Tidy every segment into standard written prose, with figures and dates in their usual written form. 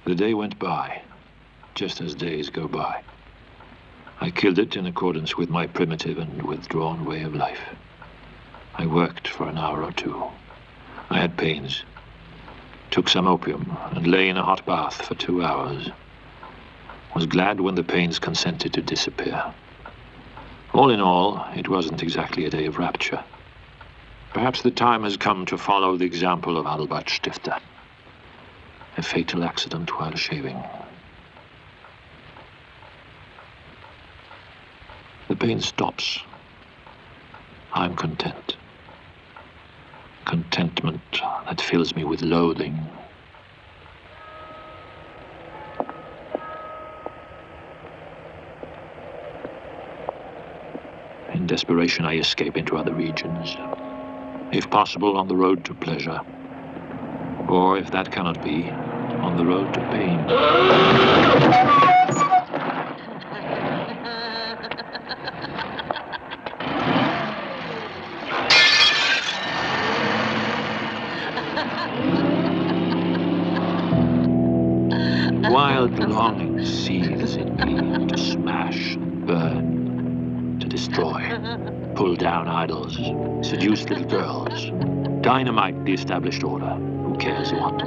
The day went by, just as days go by. I killed it in accordance with my primitive and withdrawn way of life. I worked for an hour or two. I had pains, took some opium, and lay in a hot bath for 2 hours. Was glad when the pains consented to disappear. All in all, it wasn't exactly a day of rapture. Perhaps the time has come to follow the example of Albert Stifter. A fatal accident while shaving. The pain stops. I'm content. Contentment that fills me with loathing. In desperation, I escape into other regions. If possible, on the road to pleasure. Or, if that cannot be, on the road to pain. Wild longing seethes in me to smash and burn, to destroy, pull down idols, seduce little girls, dynamite the established order. Who cares what?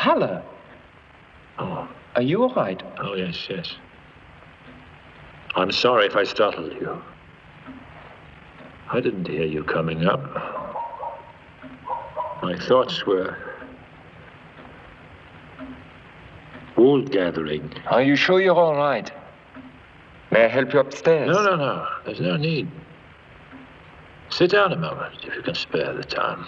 Halle. Oh. Are you all right? Oh, yes, yes. I'm sorry if I startled you. I didn't hear you coming up. My thoughts were wool gathering. Are you sure you're all right? May I help you upstairs? No. There's no need. Sit down a moment, if you can spare the time.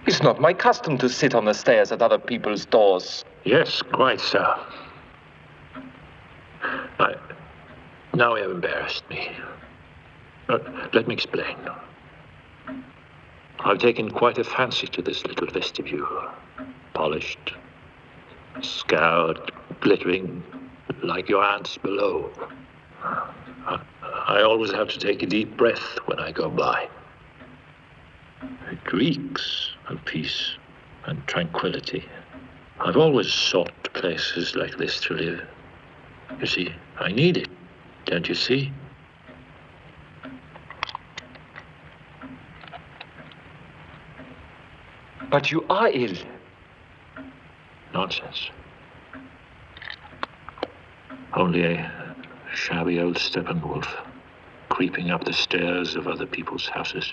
It's not my custom to sit on the stairs at other people's doors. Yes, quite so. Now you have embarrassed me. Let me explain. I've taken quite a fancy to this little vestibule. Polished, scoured, glittering, like your aunt's below. I always have to take a deep breath when I go by. It reeks of peace and tranquility. I've always sought places like this to live. You see, I need it, don't you see? But you are ill. Nonsense. Only a shabby old Steppenwolf creeping up the stairs of other people's houses.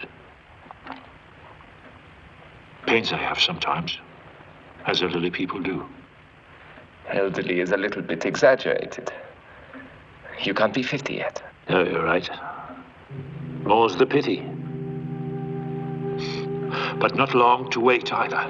Pains I have sometimes, as elderly people do. Elderly is a little bit exaggerated. You can't be 50 yet. No, you're right. More's the pity. But not long to wait either.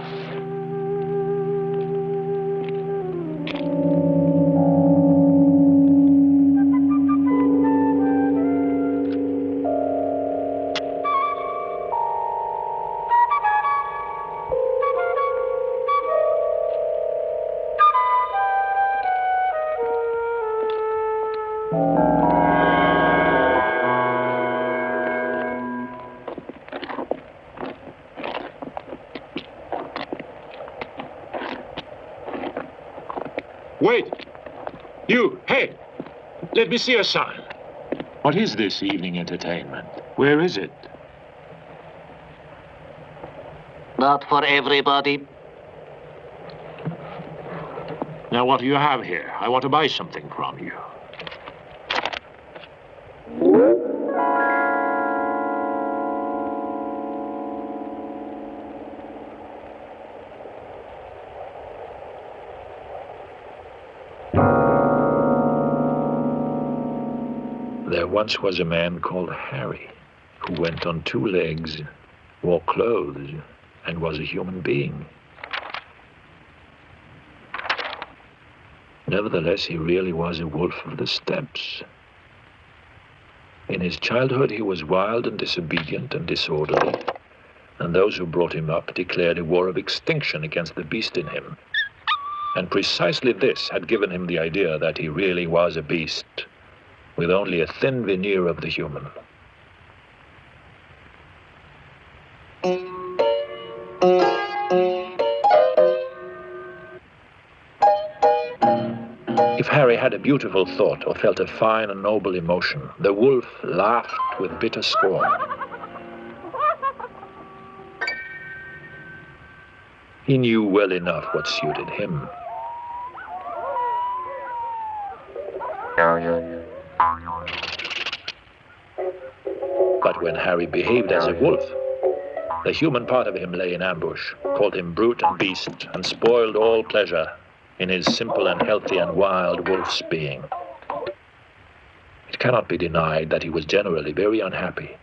Wait! You, hey! Let me see your son. What is this evening entertainment? Where is it? Not for everybody. Now, what do you have here? I want to buy something from you. There once was a man called Harry, who went on 2 legs, wore clothes, and was a human being. Nevertheless, he really was a wolf of the steppes. In his childhood, he was wild and disobedient and disorderly, and those who brought him up declared a war of extinction against the beast in him. And precisely this had given him the idea that he really was a beast, with only a thin veneer of the human. If Harry had a beautiful thought or felt a fine and noble emotion, the wolf laughed with bitter scorn. He knew well enough what suited him. But when Harry behaved as a wolf, the human part of him lay in ambush, called him brute and beast, and spoiled all pleasure in his simple and healthy and wild wolf's being. It cannot be denied that he was generally very unhappy.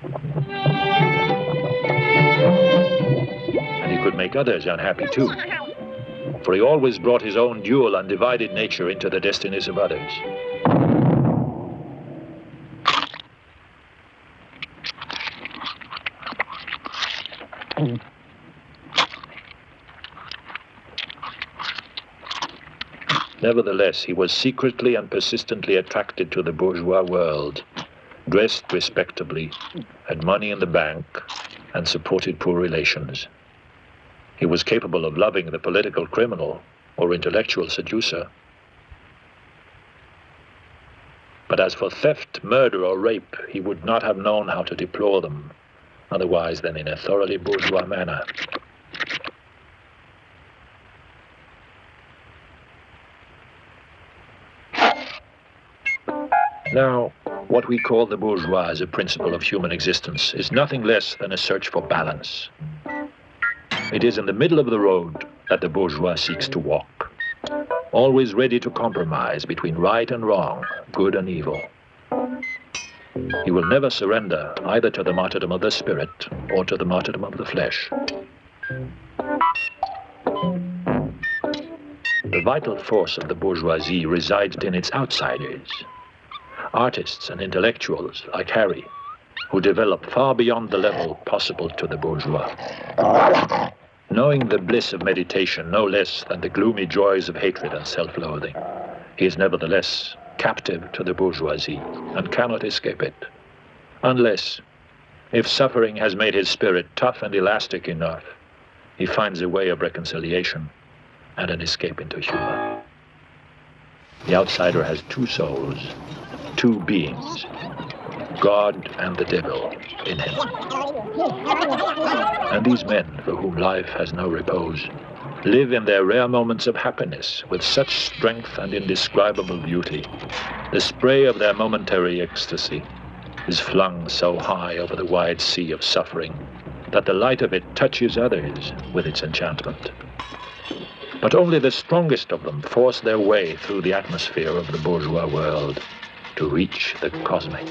And he could make others unhappy too, for he always brought his own dual, undivided nature into the destinies of others. Nevertheless, he was secretly and persistently attracted to the bourgeois world, dressed respectably, had money in the bank, and supported poor relations. He was capable of loving the political criminal or intellectual seducer. But as for theft, murder, or rape, he would not have known how to deplore them, otherwise than in a thoroughly bourgeois manner. Now, what we call the bourgeois as a principle of human existence is nothing less than a search for balance. It is in the middle of the road that the bourgeois seeks to walk, always ready to compromise between right and wrong, good and evil. He will never surrender either to the martyrdom of the spirit or to the martyrdom of the flesh. The vital force of the bourgeoisie resides in its outsiders, artists and intellectuals like Harry, who develop far beyond the level possible to the bourgeois. Knowing the bliss of meditation no less than the gloomy joys of hatred and self-loathing, he is nevertheless captive to the bourgeoisie and cannot escape it, unless, if suffering has made his spirit tough and elastic enough, he finds a way of reconciliation and an escape into humor. The outsider has two souls, two beings, God and the devil in him. And these men, for whom life has no repose, live in their rare moments of happiness with such strength and indescribable beauty. The spray of their momentary ecstasy is flung so high over the wide sea of suffering that the light of it touches others with its enchantment. But only the strongest of them force their way through the atmosphere of the bourgeois world to reach the cosmic.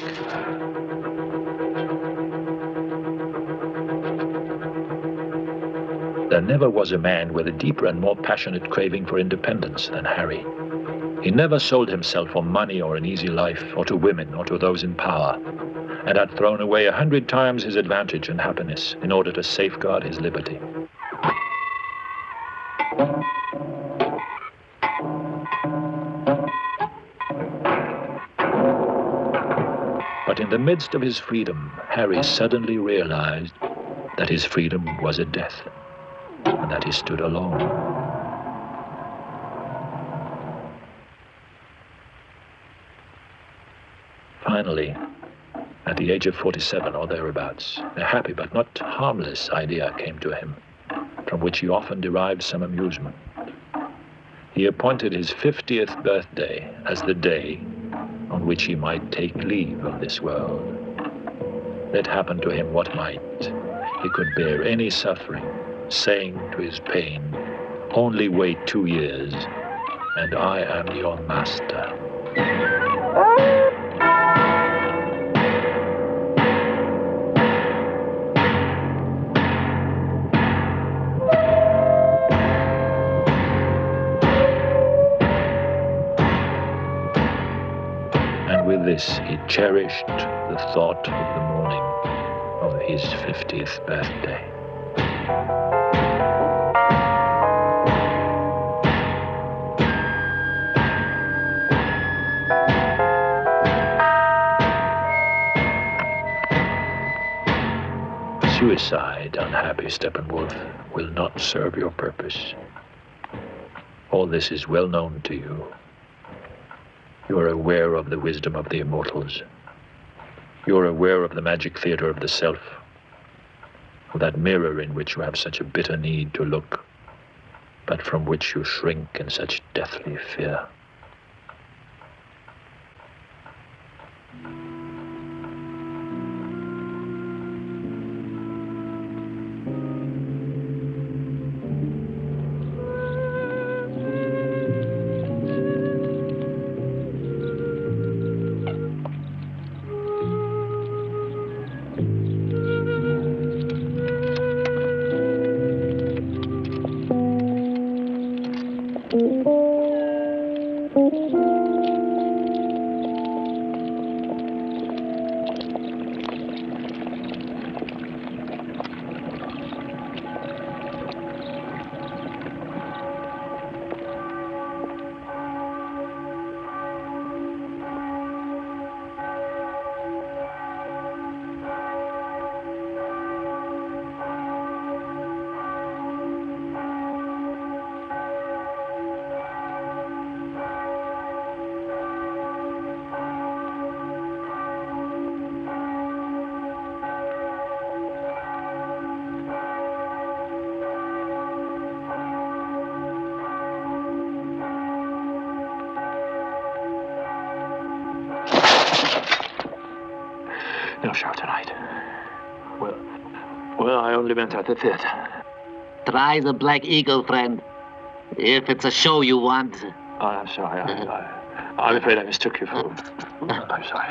There never was a man with a deeper and more passionate craving for independence than Harry. He never sold himself for money or an easy life, or to women, or to those in power, and had thrown away 100 times his advantage and happiness in order to safeguard his liberty. But in the midst of his freedom, Harry suddenly realized that his freedom was a death, and that he stood alone. Finally, at the age of 47 or thereabouts, a happy but not harmless idea came to him, from which he often derived some amusement. He appointed his 50th birthday as the day on which he might take leave of this world. Let happen to him what might, he could bear any suffering, saying to his pain, "Only wait 2 years, and I am your master." And with this, he cherished the thought of the morning of his 50th birthday. Suicide, unhappy Steppenwolf, will not serve your purpose. All this is well known to you. You are aware of the wisdom of the immortals. You are aware of the magic theater of the self, of that mirror in which you have such a bitter need to look, but from which you shrink in such deathly fear. no show tonight. Well, I only meant at the theater. Try the Black Eagle, friend. If it's a show you want. Oh, I'm sorry. I'm afraid I mistook you for... I'm sorry.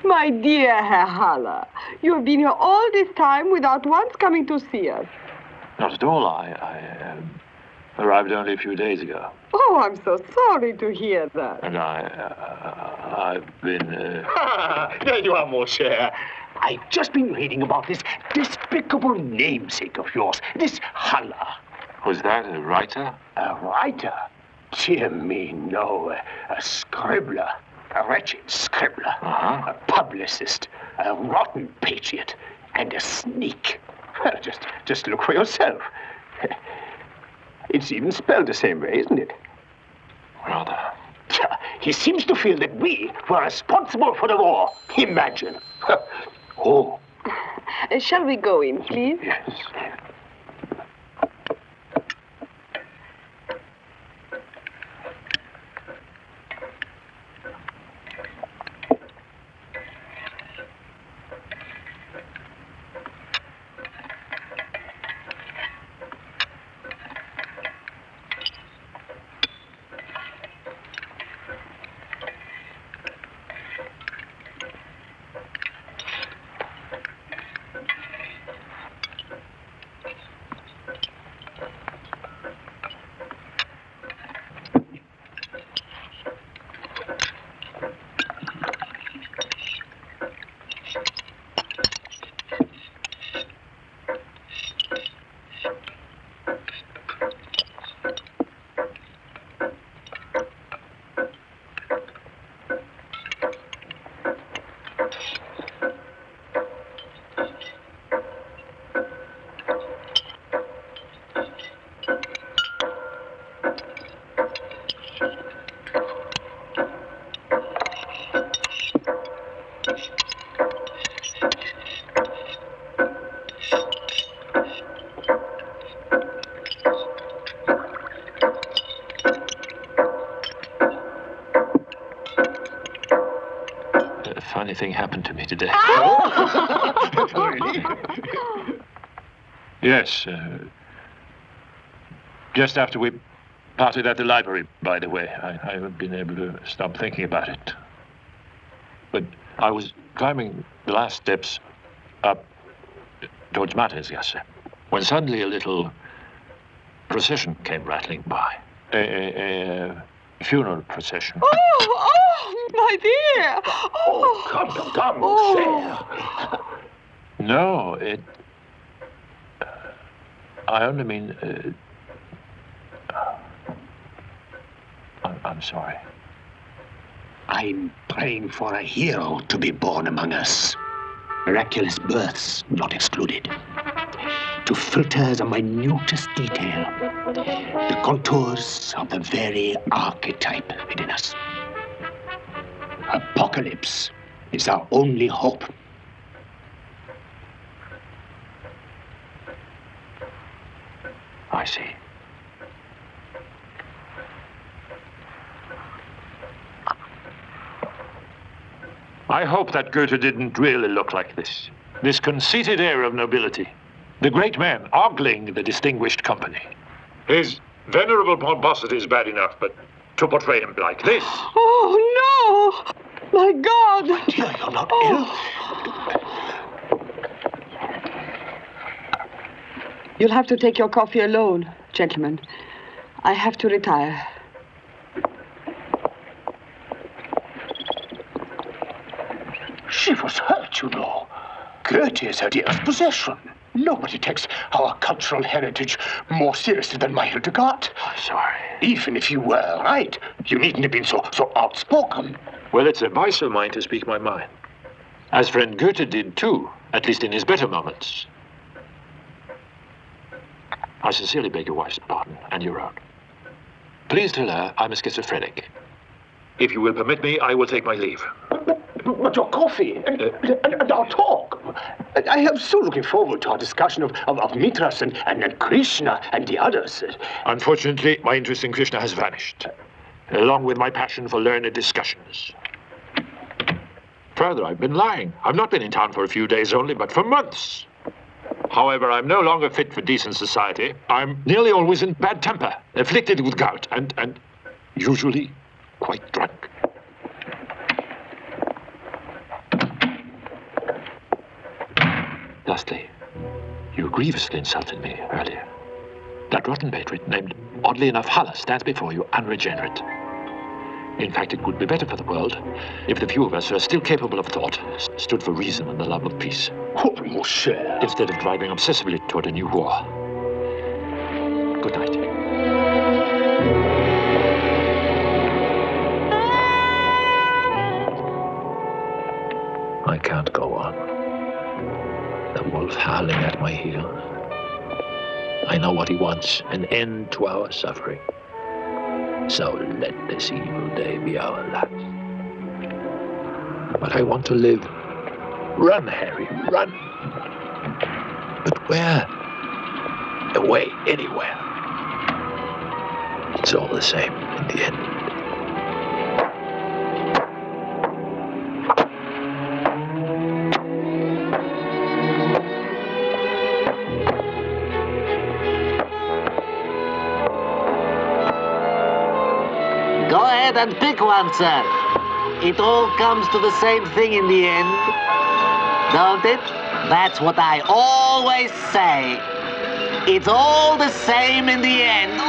My dear Herr Haller, you have been here all this time without once coming to see us. Not at all. I arrived only a few days ago. Oh, I'm so sorry to hear that. And I've been... There you are, mon cher. I've just been reading about this despicable namesake of yours, this Haller. Was that a writer? A writer? Dear me, no. A scribbler. A wretched scribbler. Uh-huh. A publicist. A rotten patriot. And a sneak. Well, just look for yourself. It's even spelled the same way, isn't it? Rather. He seems to feel that we were responsible for the war. Imagine. Oh. Shall we go in, please? Yes. Funny thing happened to me today. Really? Yes. Just after we parted at the library, by the way. I haven't been able to stop thinking about it. But I was climbing the last steps up towards Mattergasse when suddenly a little procession came rattling by. A funeral procession. Oh, my dear. Oh, come, mon cher. No, I only mean... I'm sorry. I'm praying for a hero to be born among us. Miraculous births not excluded. To filter the minutest detail, the contours of the very archetype within us. Apocalypse is our only hope. I see. I hope that Goethe didn't really look like this. This conceited air of nobility. The great man ogling the distinguished company. His venerable pomposity is bad enough, but to portray him like this... Oh, no! My God! Dear, you're not ill. You'll have to take your coffee alone, gentlemen. I have to retire. She was hurt, you know. Goethe is her dearest possession. Nobody takes our cultural heritage more seriously than my Hildegard. I'm sorry. Even if you were right, you needn't have been so outspoken. Well, it's a vice of mine to speak my mind. As friend Goethe did too, at least in his better moments. I sincerely beg your wife's pardon, and your own. Please tell her I'm a schizophrenic. If you will permit me, I will take my leave. But your coffee and our talk. I am so looking forward to our discussion of Mithras and Krishna and the others. Unfortunately, my interest in Krishna has vanished, along with my passion for learned discussions. Further, I've been lying. I've not been in town for a few days only, but for months. However, I'm no longer fit for decent society. I'm nearly always in bad temper, afflicted with gout, and usually quite drunk. Lastly, you grievously insulted me earlier. That rotten patriot named, oddly enough, Haller stands before you unregenerate. In fact, it would be better for the world if the few of us who are still capable of thought stood for reason and the love of peace. Oh, mon cher. Instead of driving obsessively toward a new war. Good night. I can't go on. The wolf howling at my heels. I know what he wants, an end to our suffering. So let this evil day be our last. But I want to live. Run, Harry, run. But where? Away, anywhere. It's all the same in the end. Go ahead and pick one, sir. It all comes to the same thing in the end, don't it? That's what I always say. It's all the same in the end.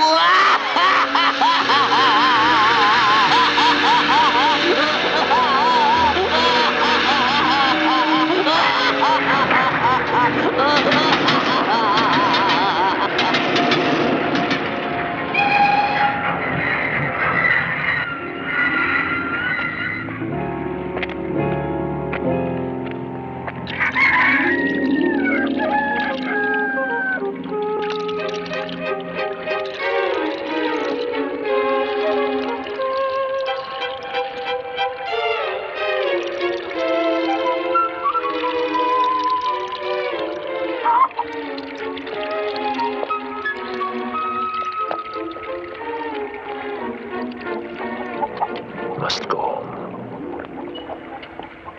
Must go home.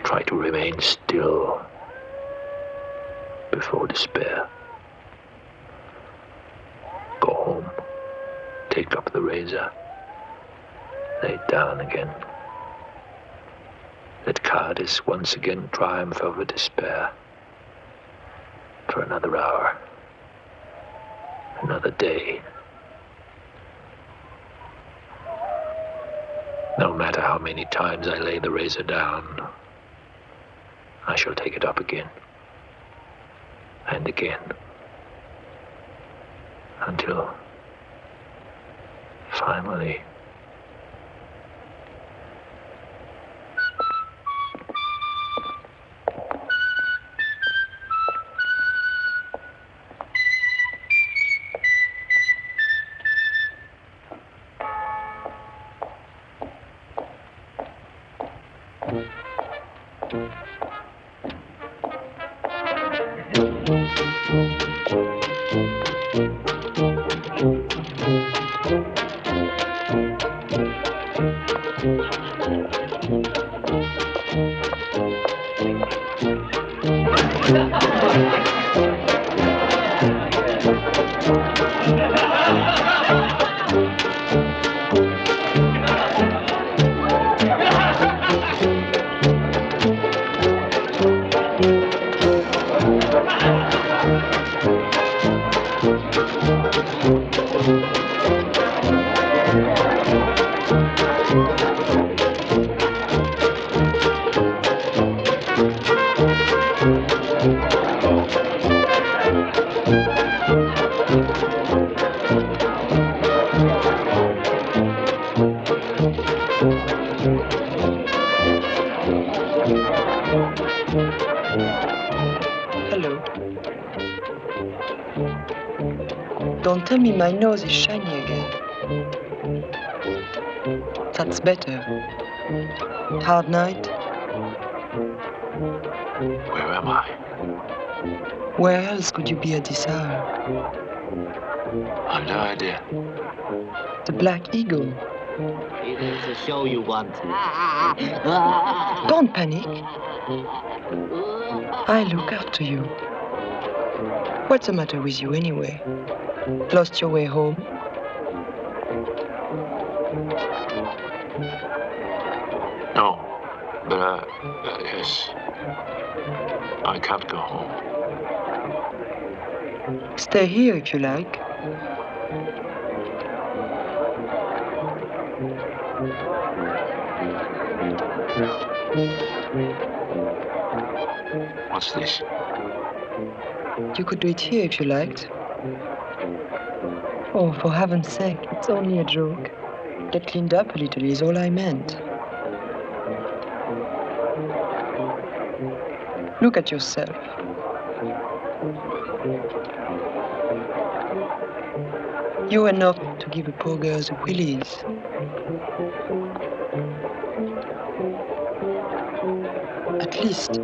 Try to remain still before despair. Go home. Take up the razor. Lay it down again. Let cowardice once again triumph over despair. For another hour. Another day. No matter how many times I lay the razor down, I shall take it up again. And again. Until finally... Hello. Don't tell me my nose is shiny again. That's better. Hard night? Where am I? Where else could you be at this hour? I've no idea. The Black Eagle. It is a show you want. Don't panic. I look after you. What's the matter with you anyway? Lost your way home? No, but yes. I can't go home. Stay here if you like. What's this? You could do it here if you liked. Oh, for heaven's sake, it's only a joke. Get cleaned up a little is all I meant. Look at yourself. You're enough to give a poor girl the willies. At least,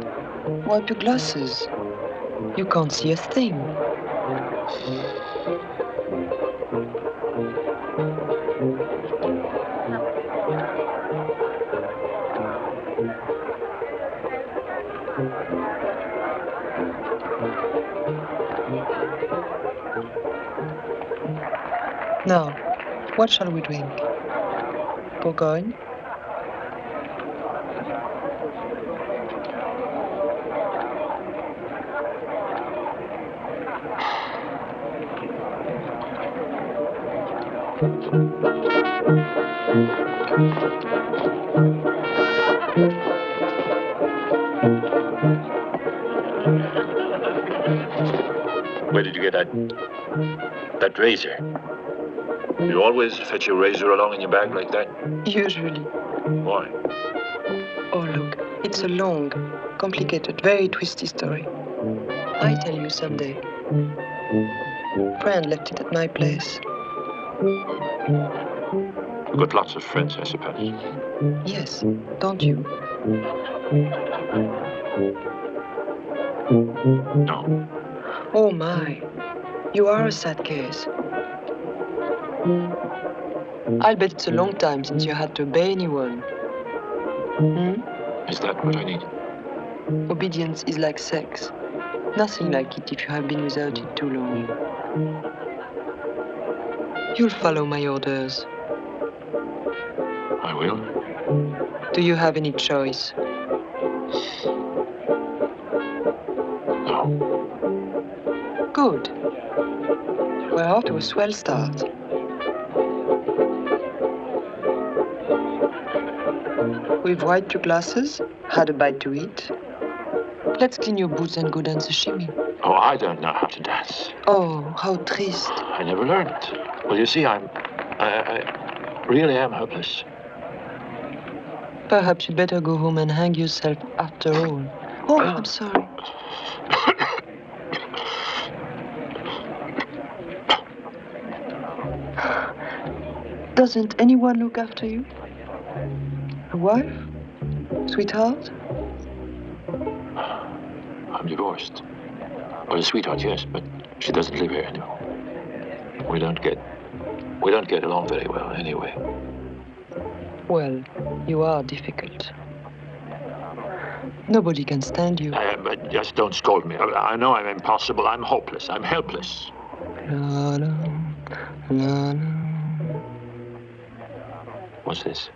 wipe your glasses. You can't see a thing. Now, what shall we drink? Bourgogne? Where did you get that razor? You always fetch your razor along in your bag like that? Usually. Why? Oh, look, it's a long, complicated, very twisty story. I tell you someday. Friend left it at my place. You've got lots of friends, I suppose. Yes, don't you? No. Oh my, you are a sad case. I'll bet it's a long time since you had to obey anyone. Hmm? Is that what I need? Obedience is like sex. Nothing like it if you have been without it too long. You'll follow my orders. I will. Do you have any choice? No. Good. We're off to a swell start. We've wiped your glasses, had a bite to eat. Let's clean your boots and go dance a shimmy. Oh, I don't know how to dance. Oh, how triste. I never learned. Well, you see, I really am hopeless. Perhaps you'd better go home and hang yourself after all. Oh, I'm sorry. Doesn't anyone look after you? A wife? Sweetheart? I'm divorced. Well, a sweetheart, yes, but she doesn't live here anymore. We don't get along very well anyway. Well, you are difficult. Nobody can stand you. But just don't scold me. I know I'm impossible. I'm hopeless. I'm helpless. La, la, la, la. What's this?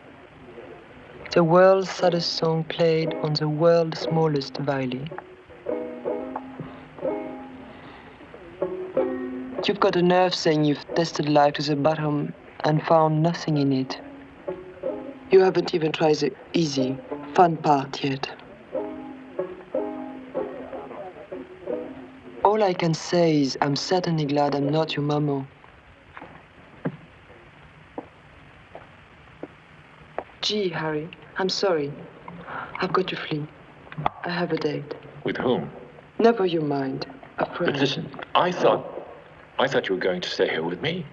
The world's saddest song played on the world's smallest violin. You've got a nerve saying you've tested life to the bottom and found nothing in it. You haven't even tried the easy, fun part yet. All I can say is I'm certainly glad I'm not your mama. Gee, Harry, I'm sorry. I've got to flee. I have a date. With whom? Never you mind. A friend. But listen, I thought you were going to stay here with me.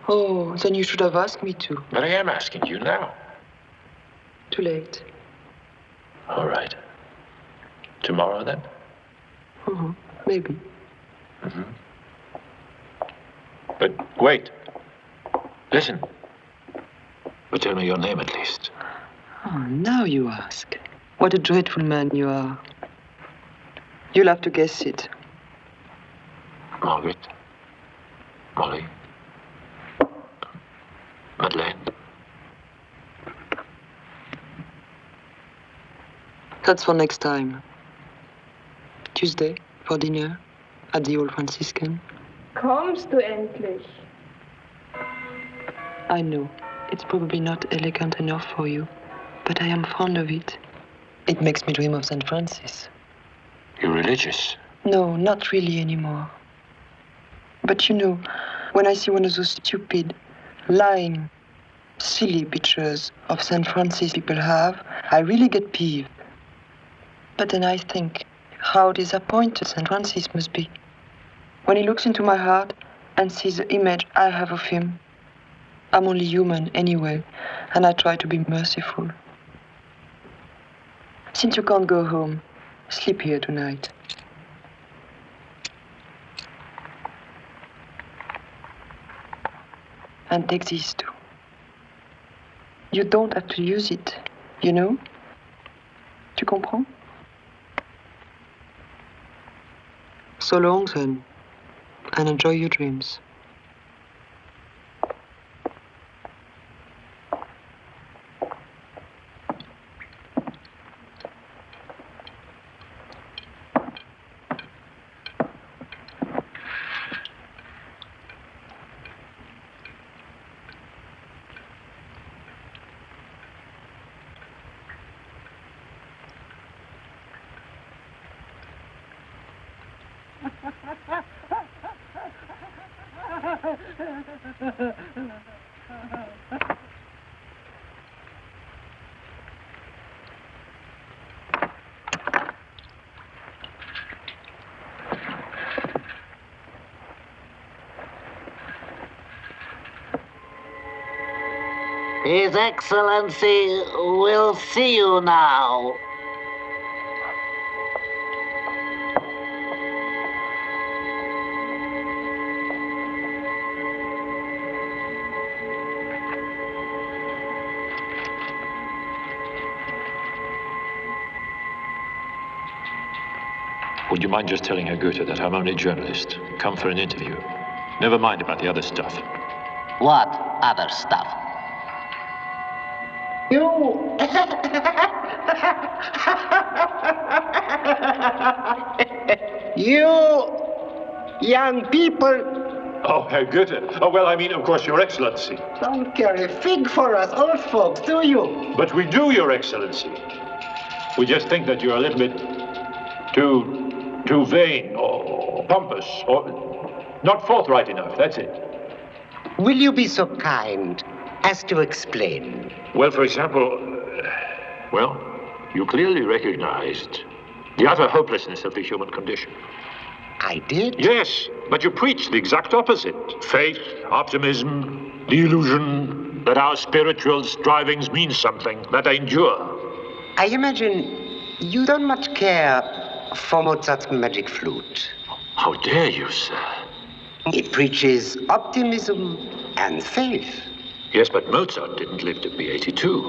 Oh, then you should have asked me to. But I am asking you now. Too late. All right. Tomorrow, then? Maybe. Mm-hmm. But wait. Listen. But tell me your name at least. Oh, now you ask. What a dreadful man you are. You'll have to guess it. Margaret. Molly. Madeleine. That's for next time. Tuesday, for dinner, at the Old Franciscan. Kommst du endlich? I know, it's probably not elegant enough for you, but I am fond of it. It makes me dream of St. Francis. You're religious? No, not really anymore. But you know, when I see one of those stupid, lying, silly pictures of St. Francis people have, I really get peeved. But then I think how disappointed St. Francis must be when he looks into my heart and sees the image I have of him. I'm only human anyway, and I try to be merciful. Since you can't go home, sleep here tonight. And take these too. You don't have to use it, you know? Tu comprends? So long then, and enjoy your dreams. His Excellency will see you now. Would you mind just telling Herr Goethe that I'm only a journalist, come for an interview? Never mind about the other stuff. What other stuff? You... you young people Oh, Herr Goethe. Oh, well, I mean, of course, Your Excellency. don't care a fig for us old folks, do you? But we do, Your Excellency. We just think that you're a little bit too vain or pompous or not forthright enough, that's it. Will you be so kind as to explain? Well, for example, you clearly recognized the utter hopelessness of the human condition. I did? Yes, but you preach the exact opposite. Faith, optimism, the illusion that our spiritual strivings mean something, that they endure. I imagine you don't much care for Mozart's magic flute. How dare you, sir? It preaches optimism and faith. Yes, but Mozart didn't live to be 82.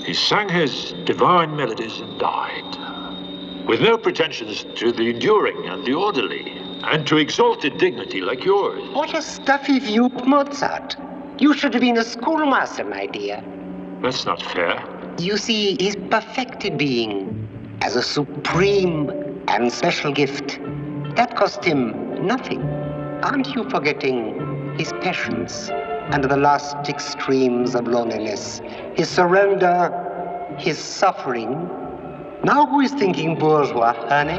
He sang his divine melodies and died, with no pretensions to the enduring and the orderly, and to exalted dignity like yours. What a stuffy view of Mozart. You should have been a schoolmaster, my dear. That's not fair. You see, his perfected being as a supreme and special gift. That cost him nothing. Aren't you forgetting his passions and the last extremes of loneliness, his surrender, his suffering? Now who is thinking bourgeois, honey?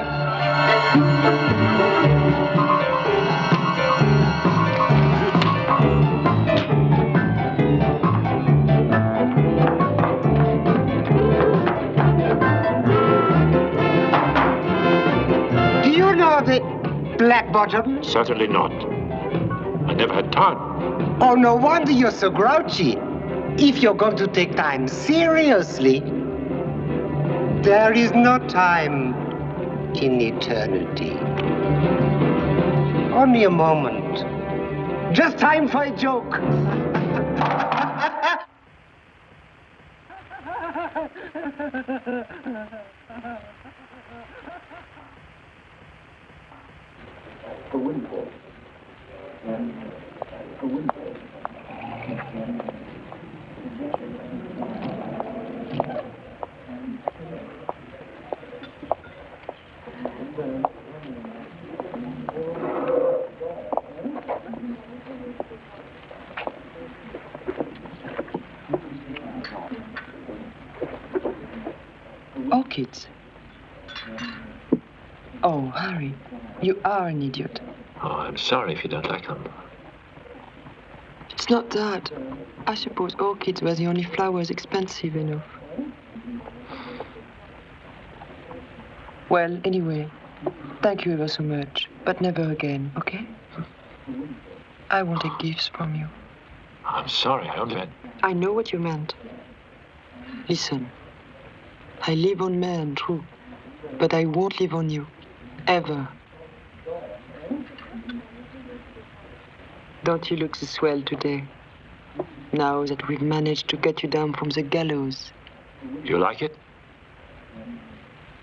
Black bottom? Certainly not. I never had time. Oh, no wonder you're so grouchy. If you're going to take time seriously, there is no time in eternity. Only a moment. Just time for a joke. Orchids. Oh, Harry, you are an idiot. Oh, I'm sorry if you don't like them. It's not that. I suppose orchids were the only flowers expensive enough. Well, anyway, thank you ever so much, but never again, okay? I won't take gifts from you. I'm sorry, I only meant... I know what you meant. Listen, I live on men, true, but I won't live on you, ever. Don't you look so swell today, now that we've managed to get you down from the gallows? You like it?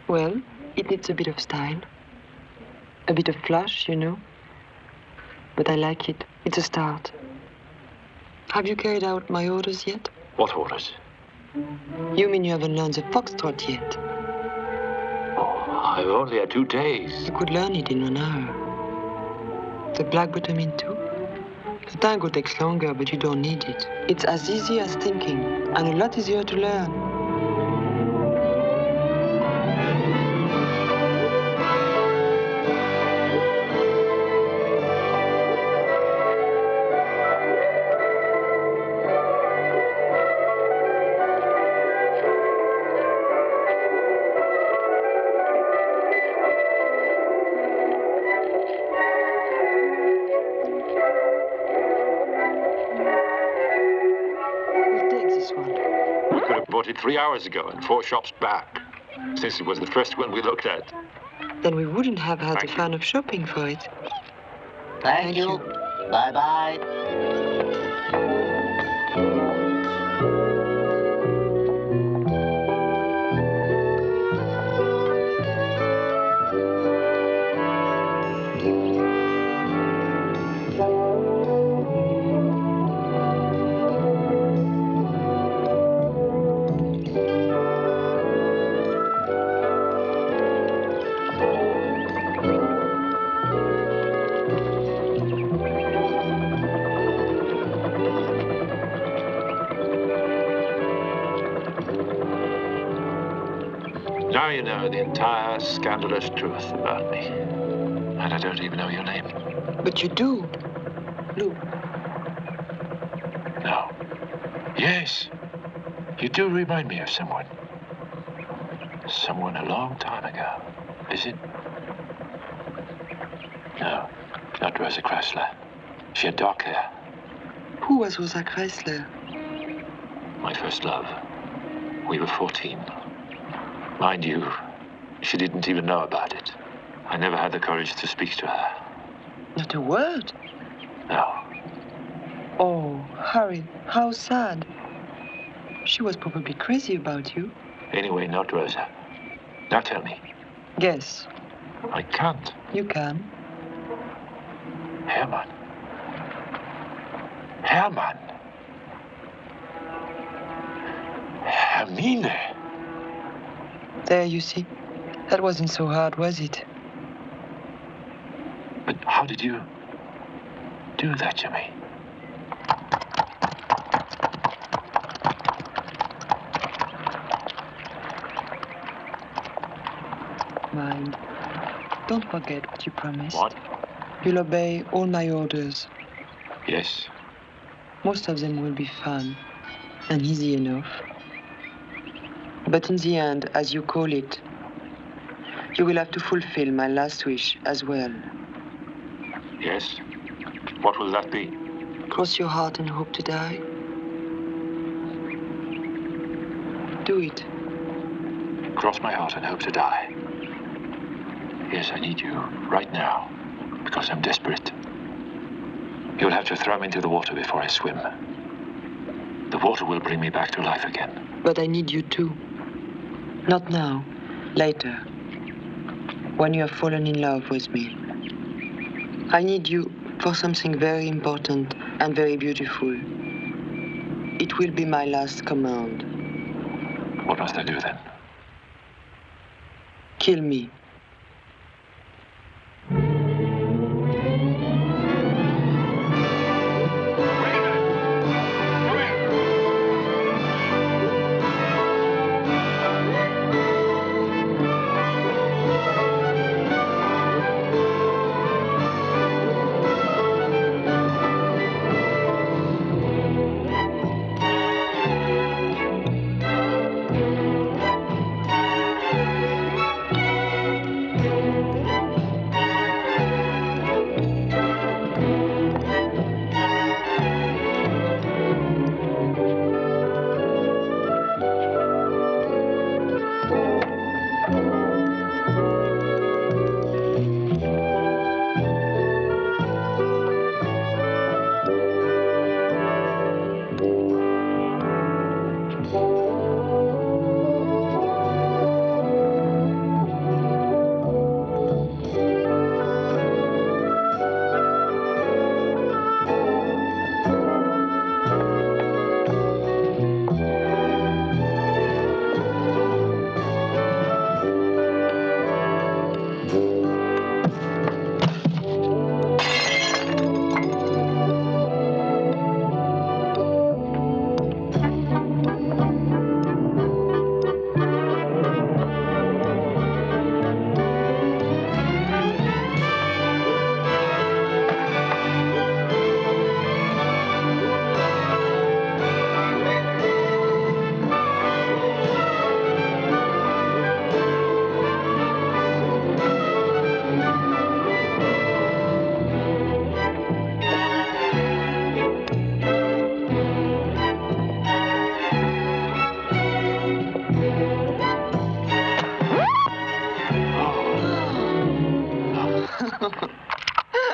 Well, it needs a bit of style. A bit of flash, you know. But I like it. It's a start. Have you carried out my orders yet? What orders? You mean you haven't learned the foxtrot yet? Oh, I've only had 2 days. You could learn it in 1 hour. The black bottom in 2? The tango takes longer, but you don't need it. It's as easy as thinking, and a lot easier to learn. Bought it 3 hours ago and 4 shops back, since it was the first one we looked at. Then we wouldn't have had Thank the you. fun of shopping for it. Thank you. Bye-bye. Now you know the entire scandalous truth about me. And I don't even know your name. But you do. Lou. No. Yes. You do remind me of someone. Someone a long time ago. Is it? No, not Rosa Chrysler. She had dark hair. Who was Rosa Chrysler? My first love. We were 14. Mind you, she didn't even know about it. I never had the courage to speak to her. Not a word. No. Oh, Harry, how sad. She was probably crazy about you. Anyway, not Rosa. Now tell me. Guess. I can't. You can. Hermann. Hermann. Hermine. There, you see. That wasn't so hard, was it? But how did you do that to me? Mind. Don't forget what you promised. What? You'll obey all my orders. Yes. Most of them will be fun and easy enough. But in the end, as you call it, you will have to fulfill my last wish as well. Yes? What will that be? Cross your heart and hope to die. Do it. Cross my heart and hope to die. Yes, I need you right now, because I'm desperate. You'll have to throw me into the water before I swim. The water will bring me back to life again. But I need you too. Not now. Later. When you have fallen in love with me. I need you for something very important and very beautiful. It will be my last command. What must I do then? Kill me.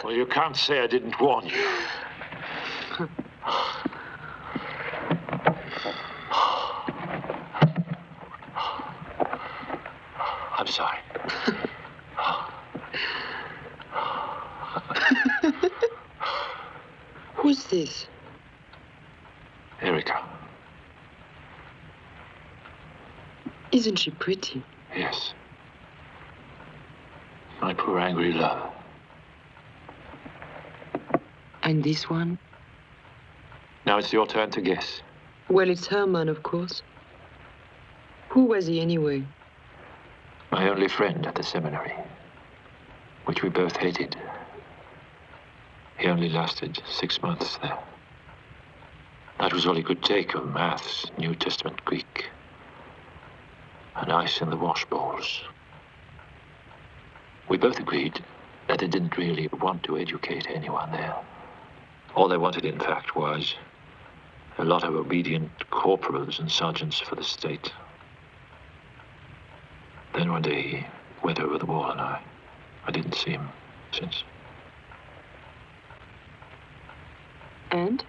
Well, you can't say I didn't warn you. I'm sorry. Who's this? Erika. Isn't she pretty? Yes. My poor angry love. And this one? Now it's your turn to guess. Well, it's Hermann, of course. Who was he anyway? My only friend at the seminary, which we both hated. He only lasted 6 months there. That was all he could take of maths, New Testament Greek, and ice in the wash bowls. We both agreed that they didn't really want to educate anyone there. All they wanted, in fact, was a lot of obedient corporals and sergeants for the state. Then one day he went over the wall and I didn't see him since. And?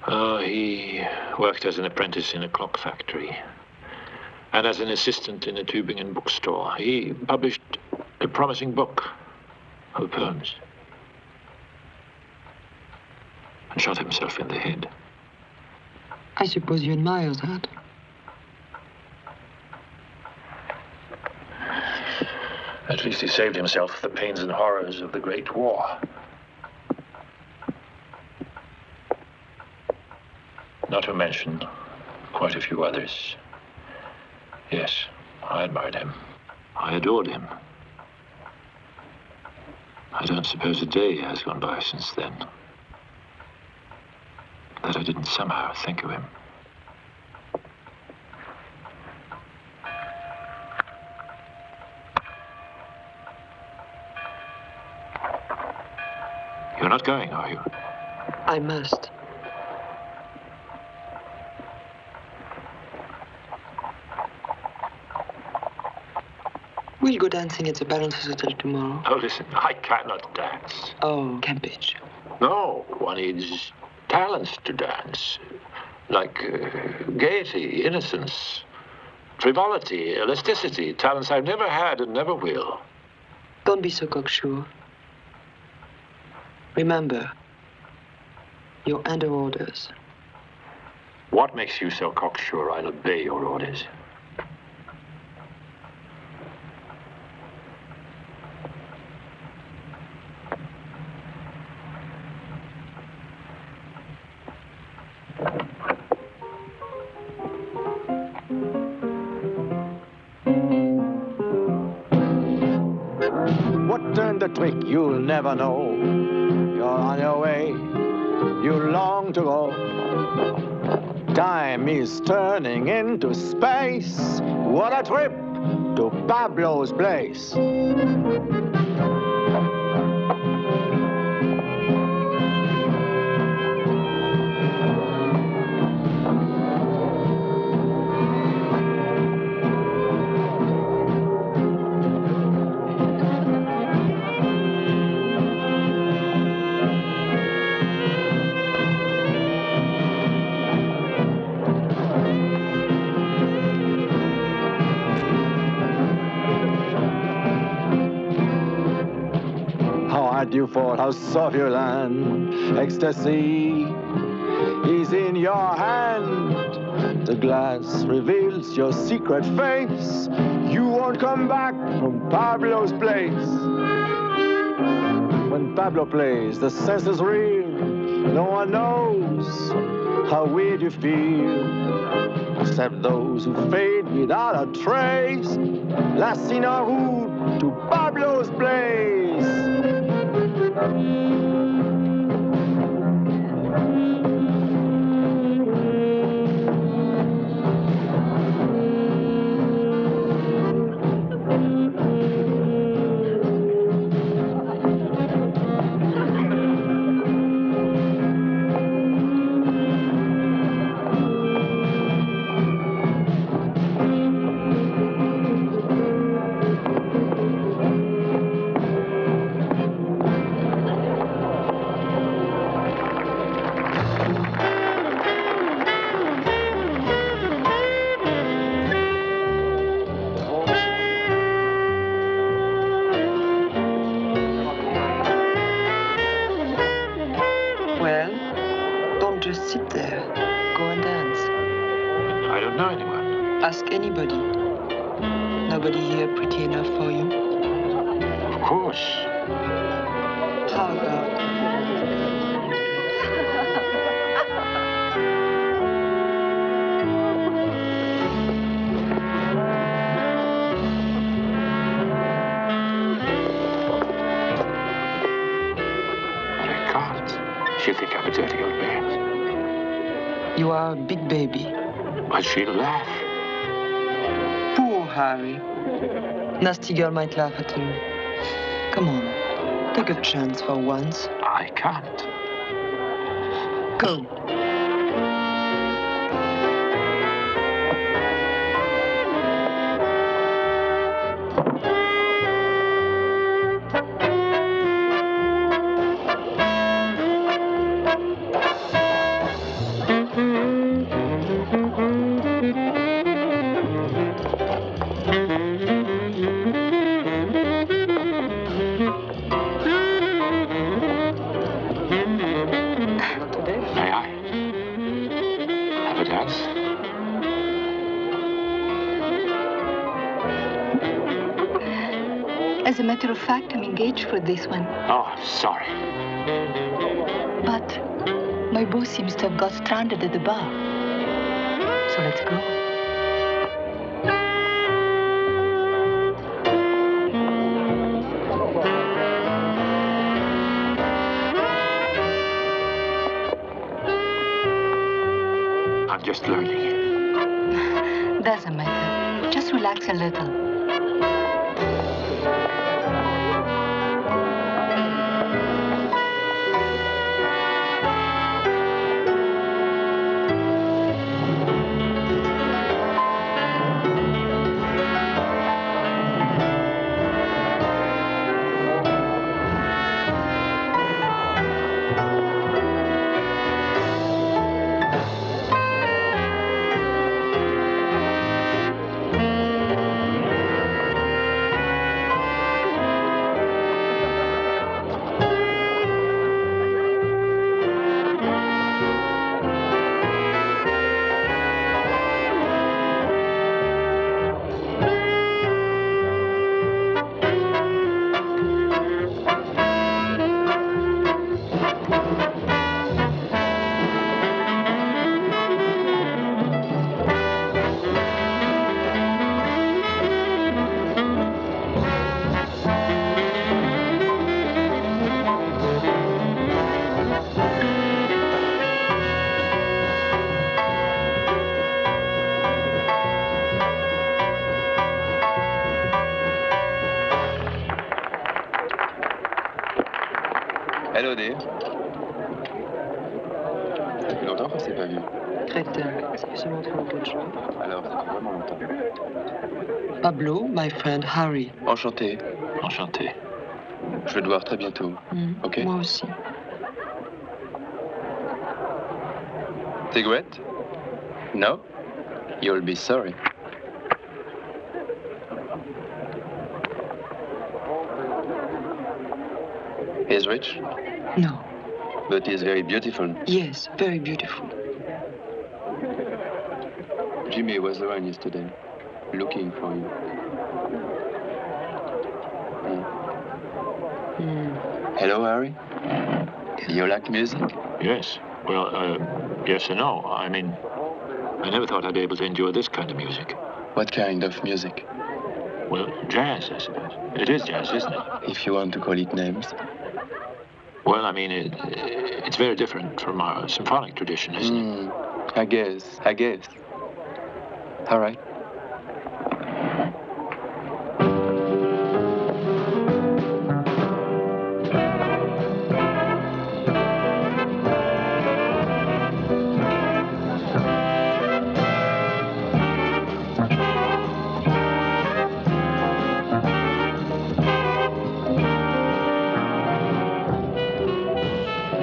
Oh, he worked as an apprentice in a clock factory and as an assistant in a Tübingen bookstore. He published a promising book of poems and shot himself in the head. I suppose you admire that. At least he saved himself the pains and horrors of the Great War. Not to mention quite a few others. Yes, I admired him. I adored him. I don't suppose a day has gone by since then that I didn't somehow think of him. You're not going, are you? I must. We'll go dancing at the Balances Hotel tomorrow. Oh, listen, I cannot dance. Oh, campage. No, one needs talents to dance. Like gaiety, innocence, frivolity, elasticity, talents I've never had and never will. Don't be so cocksure. Remember, you're under orders. What makes you so cocksure I'll obey your orders? What turned the trick, you'll never know. You're on your way, you long to go. Time is turning into space. What a trip to Pablo's place. You fall, how soft you land. Ecstasy is in your hand. The glass reveals your secret face. You won't come back from Pablo's place. When Pablo plays, the sense is real. No one knows how weird you feel, except those who fade without a trace. Last in our route to Pablo's place. Ask anybody. Nobody here pretty enough for you? Of course. How about... I can't. She'll think I'm a dirty old man. You are a big baby. But she'll laugh. Poor Harry. Nasty girl might laugh at him. Come on, take a chance for once. I can't. Go. As a matter of fact, I'm engaged for this one. Oh, I'm sorry. But my boss seems to have got stranded at the bar. So let's go. I'm just learning. Doesn't matter. Just relax a little. Hello, dear. Ça fait longtemps qu'on s'est pas vu. Crétin, ça fait seulement trop longtemps de jouer. Alors, ça fait vraiment longtemps. Pablo, my friend Harry. Enchanté. Enchanté. Je vais te voir très bientôt. Ok? Moi aussi. Cigarette? No? You'll be sorry. He's rich, No. but he's very beautiful. Yes, very beautiful. Jimmy was around yesterday, looking for you. Hello, Harry. You like music? Yes. Well, yes and no. I mean, I never thought I'd be able to enjoy this kind of music. What kind of music? Well, jazz, I suppose. It is jazz, isn't it? If you want to call it names. Well, I mean, it's very different from our symphonic tradition, isn't it? I guess. All right.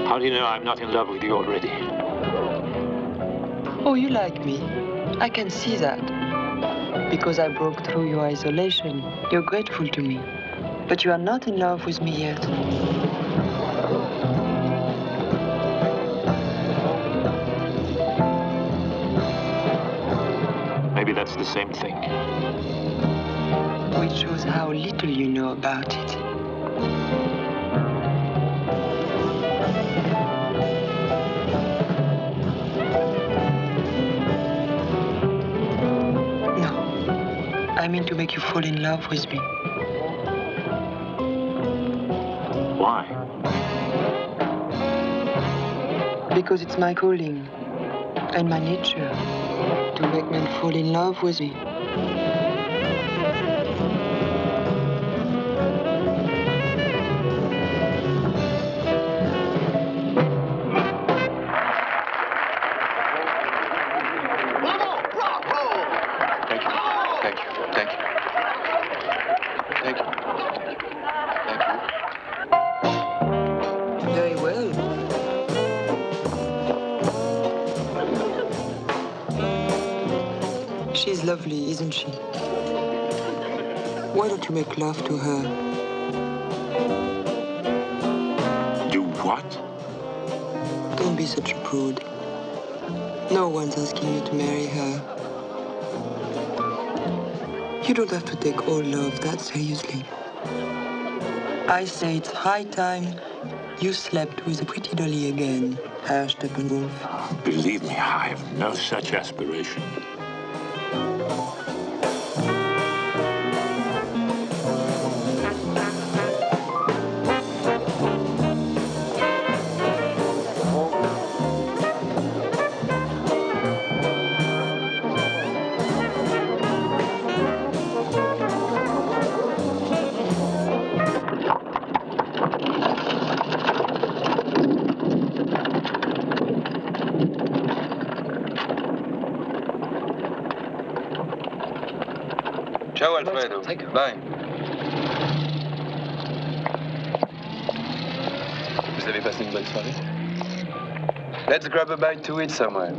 How do you know I'm not in love with you already? Oh, you like me. I can see that. Because I broke through your isolation, you're grateful to me. But you are not in love with me yet. Maybe that's the same thing. Which shows how little you know about it. I mean to make you fall in love with me. Why? Because it's my calling and my nature to make men fall in love with me. Very well. She's lovely, isn't she? Why don't you make love to her? Do what? Don't be such a prude. No one's asking you to marry her. You don't have to take all love that seriously. I say it's high time you slept with a pretty dolly again, Herr Steppenwolf. Believe me, I have no such aspiration. Ciao, Alfredo. Bye. Vous avez passé une bonne soirée? Let's grab a bite to eat somewhere.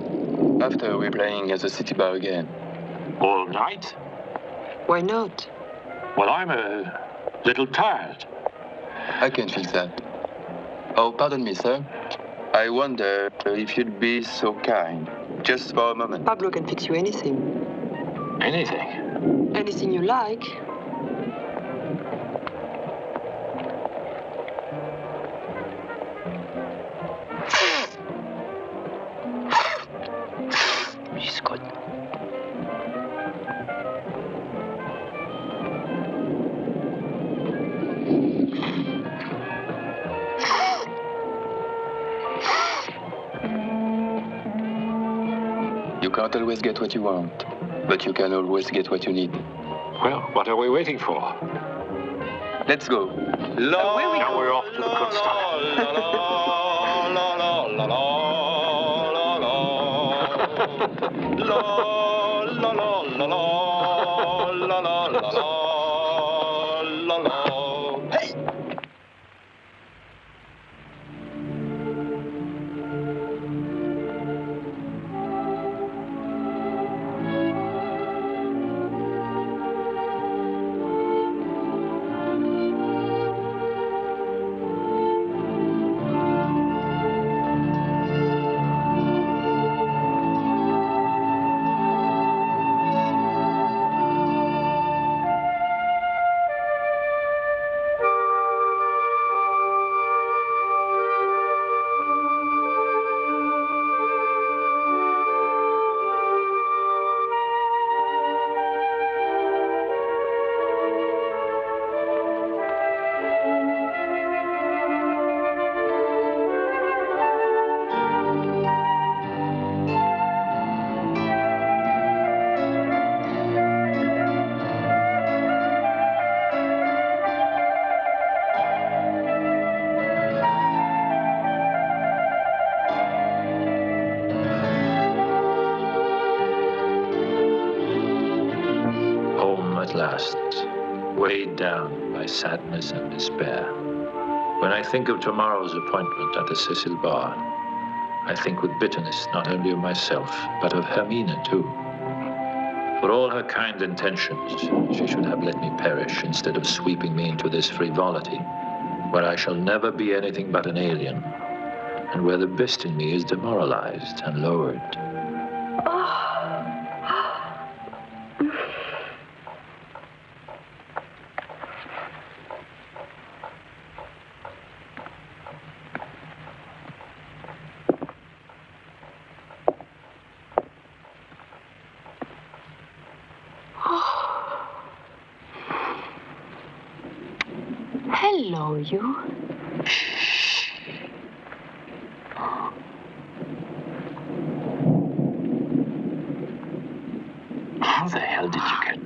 After we're playing at the city bar again. All night? Why not? Well, I'm a little tired. I can feel that. Oh, pardon me, sir. I wonder if you'd be so kind, just for a moment. Pablo can fix you anything. Anything? Anything you like. She's good. You can't always get what you want, but you can always get what you need. Well, what are we waiting for? Let's go. Where we Now go? we're off to the Home at last, weighed down by sadness and despair. When I think of tomorrow's appointment at the Cecil Bar, I think with bitterness not only of myself, but of Hermina too. For all her kind intentions, she should have let me perish instead of sweeping me into this frivolity, where I shall never be anything but an alien, and where the best in me is demoralized and lowered. Hello, you. How the hell did you get...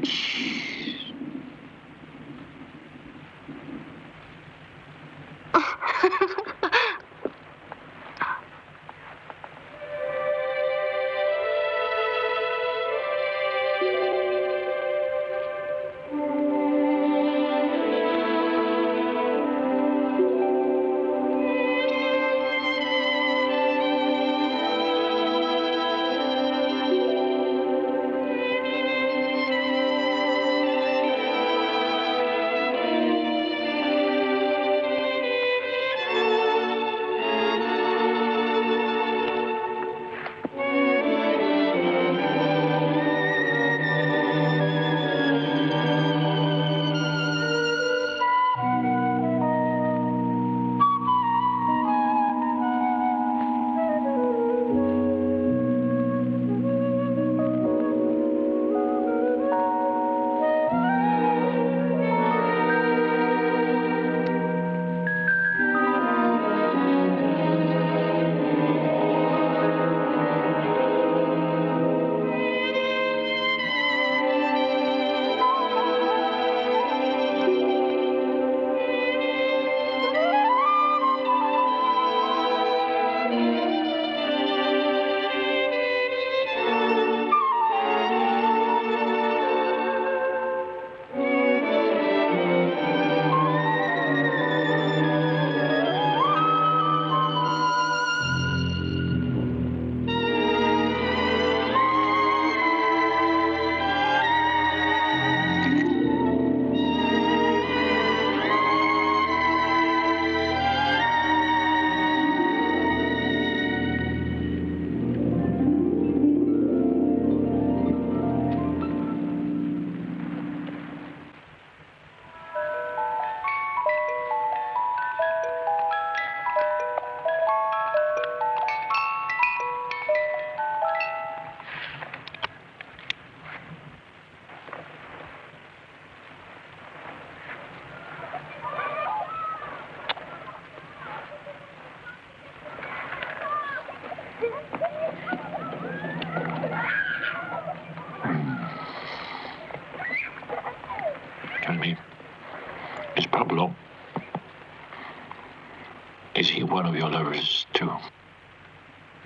he one of your lovers, too?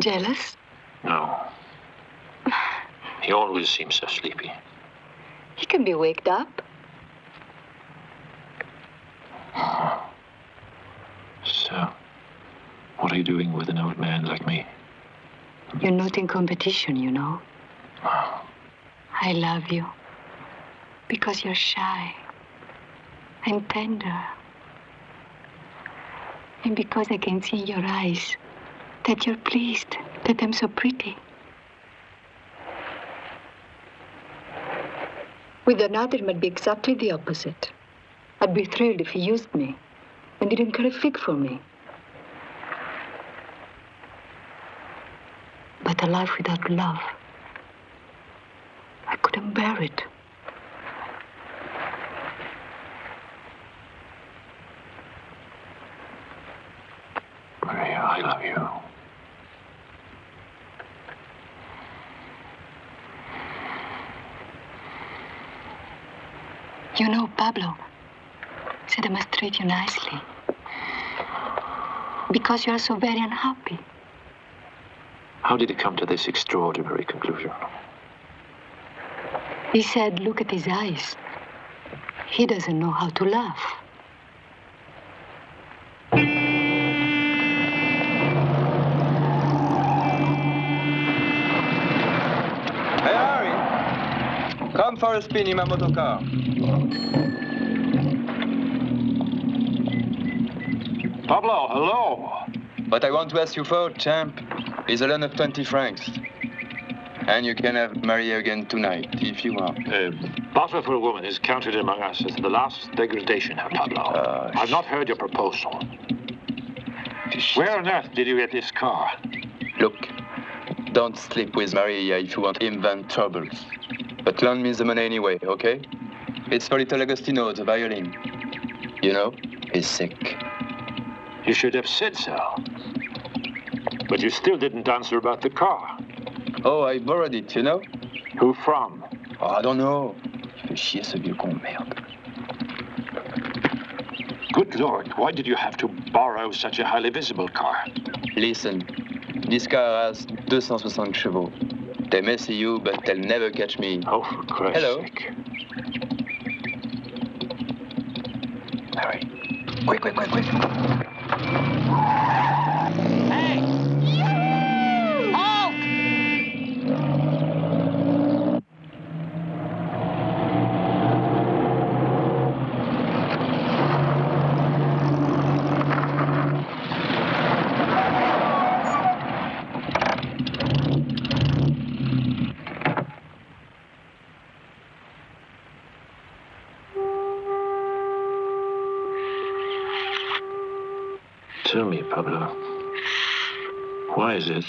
Jealous? No. He always seems so sleepy. He can be waked up. So, what are you doing with an old man like me? You're not in competition, you know. I love you. Because you're shy. And tender. And because I can see in your eyes that you're pleased that I'm so pretty. With another, it might be exactly the opposite. I'd be thrilled if he used me and didn't care a fig for me. But a life without love, I couldn't bear it. Maria, I love you. You know, Pablo said I must treat you nicely. Because you are so very unhappy. How did he come to this extraordinary conclusion? He said, look at his eyes. He doesn't know how to laugh. Hey, Harry! Come for a spin in my motorcar. Pablo, hello. What I want to ask you for, champ, is a loan of 20 francs. And you can have Maria again tonight, if you want. Barter for a woman is counted among us as the last degradation, Herr Pablo. I've not heard your proposal. Where on earth did you get this car? Look, don't sleep with Maria if you want to invent troubles. But loan me the money anyway, okay? It's for little Agostino, the violin. You know, he's sick. You should have said so. But you still didn't answer about the car. Oh, I borrowed it, you know? Who from? Oh, I don't know. Il fait chier ce vieux con, merde. Good Lord, why did you have to borrow such a highly visible car? Listen, this car has 260 chevaux. They may see you, but they'll never catch me. Oh, for Christ's sake. Hurry. Quick, quick, quick, quick. Tell me, Pablo, why is it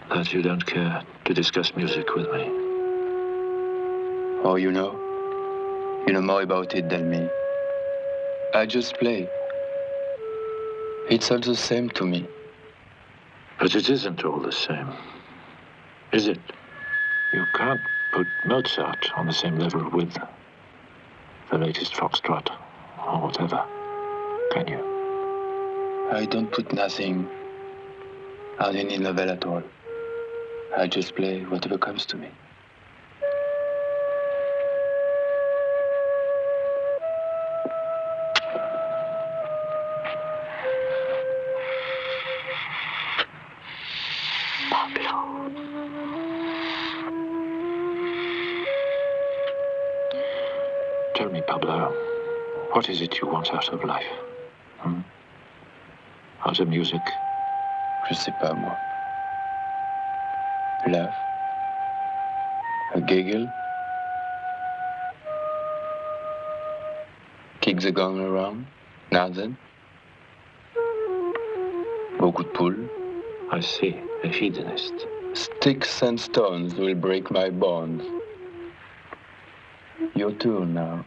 that you don't care to discuss music with me? Oh, you know more about it than me. I just play. It's all the same to me. But it isn't all the same, is it? You can't put Mozart on the same level with the latest foxtrot or whatever, can you? I don't put nothing on any level at all. I just play whatever comes to me. Pablo. Tell me, Pablo, what is it you want out of life? Out of music? Je sais pas, moi. Laugh. A giggle. Kick the gong around. Nothing. Beaucoup de poules. I see, a hedonist. Sticks and stones will break my bones. Your turn now.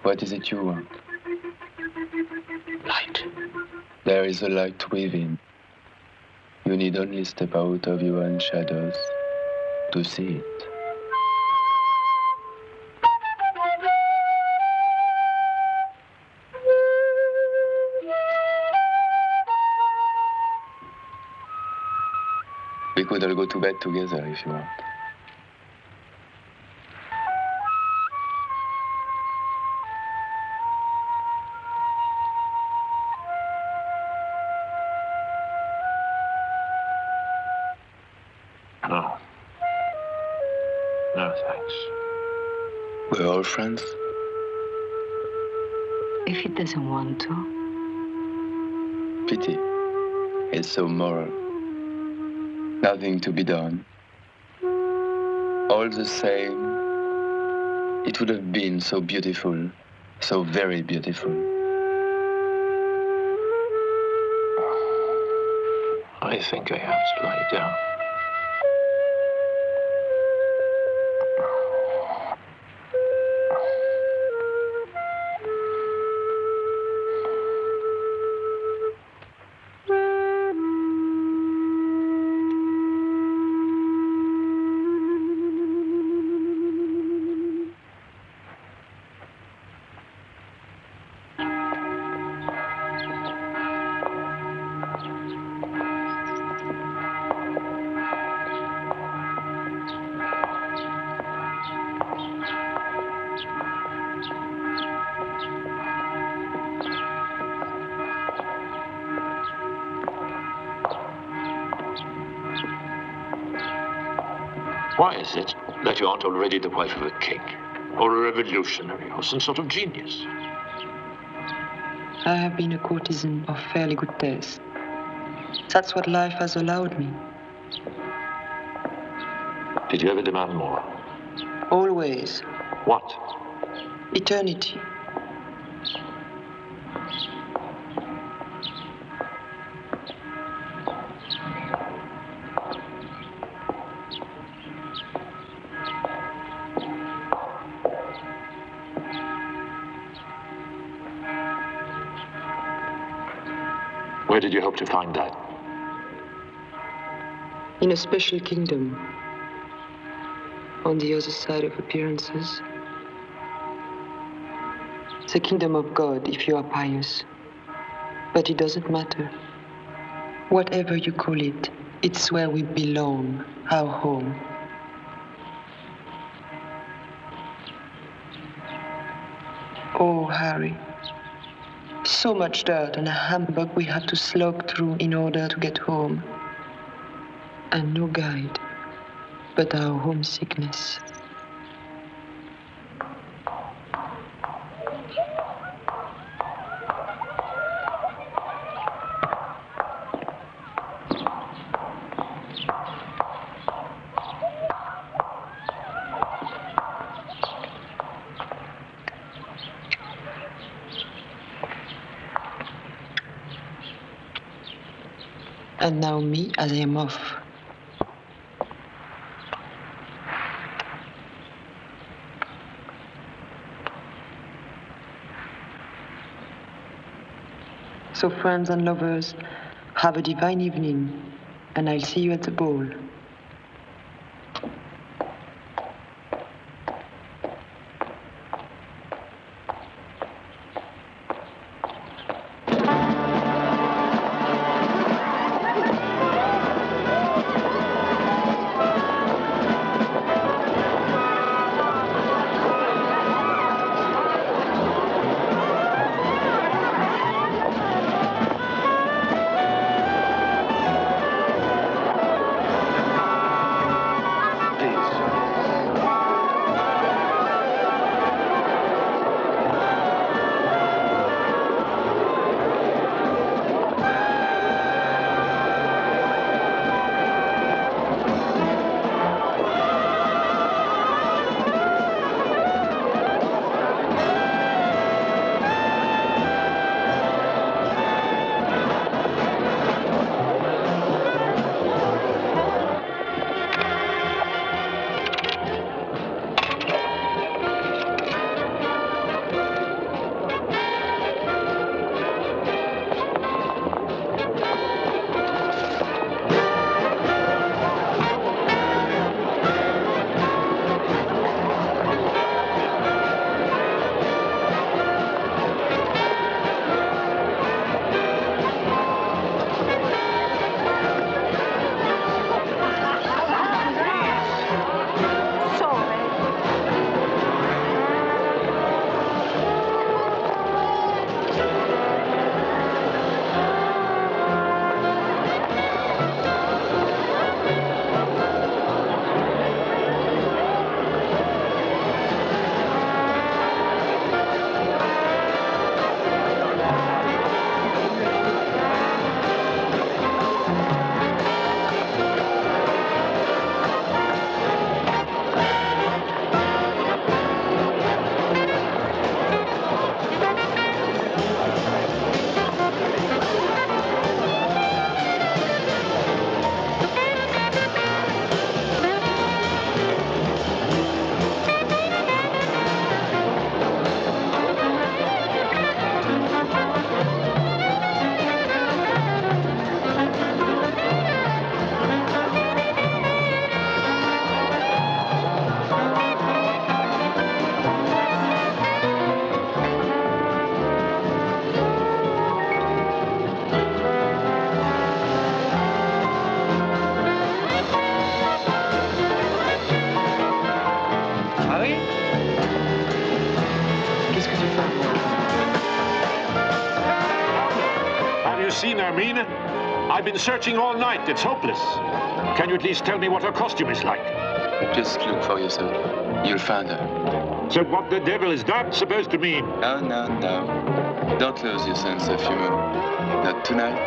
What is it you want? Light. There is a light within. You need only step out of your own shadows to see it. could all go to bed together if you want. No. No, thanks. We're all friends. If he doesn't want to. Pity. It's so moral. Nothing to be done. All the same, it would have been so beautiful, so very beautiful. I think I have to lie down. Why is it that you aren't already the wife of a king, or a revolutionary, or some sort of genius? I have been a courtesan of fairly good taste. That's what life has allowed me. Did you ever demand more? Always. What? Eternity. Where did you hope to find that? In a special kingdom. On the other side of appearances. The kingdom of God, if you are pious. But it doesn't matter. Whatever you call it, it's where we belong, our home. Oh, Harry. So much dirt and a humbug we had to slog through in order to get home. And no guide, but our homesickness. And now me, as I am off. So friends and lovers, have a divine evening, and I'll see you at the ball. Harry? Qu'est-ce que tu fais? Have you seen Hermine? I've been searching all night. It's hopeless. Can you at least tell me what her costume is like? Just look for yourself. You'll find her. So what the devil is that supposed to mean? No, no, no. Don't lose your sense of humor. Not tonight.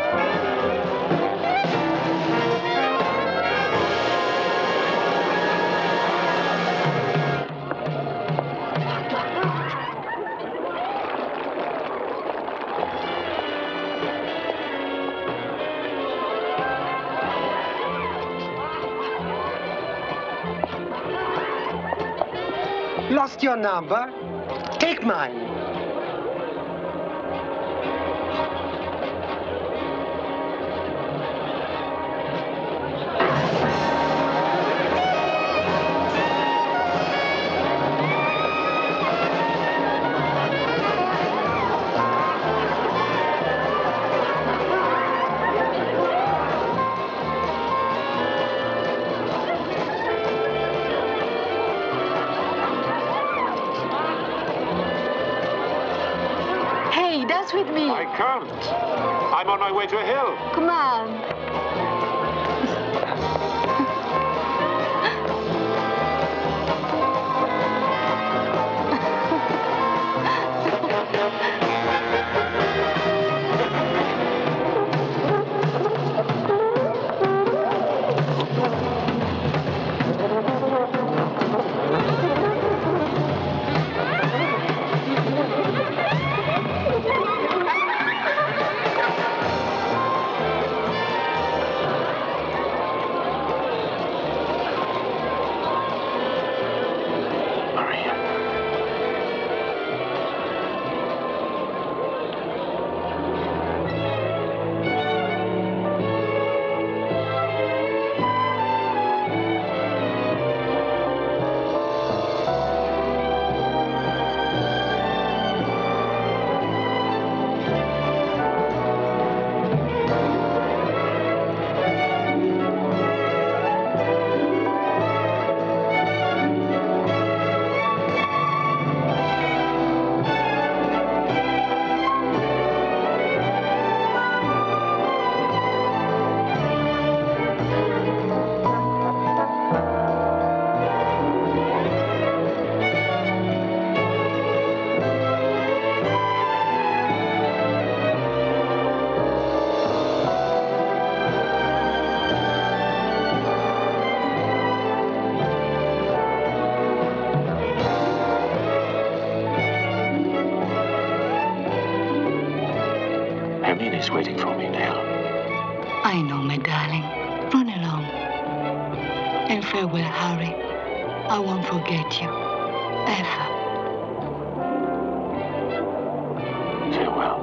Lost your number? Take mine. Dance with me. I can't. I'm on my way to hell. Come on. Hermine's waiting for me now. I know, my darling. Run along. And farewell, Harry. I won't forget you. Ever. Farewell.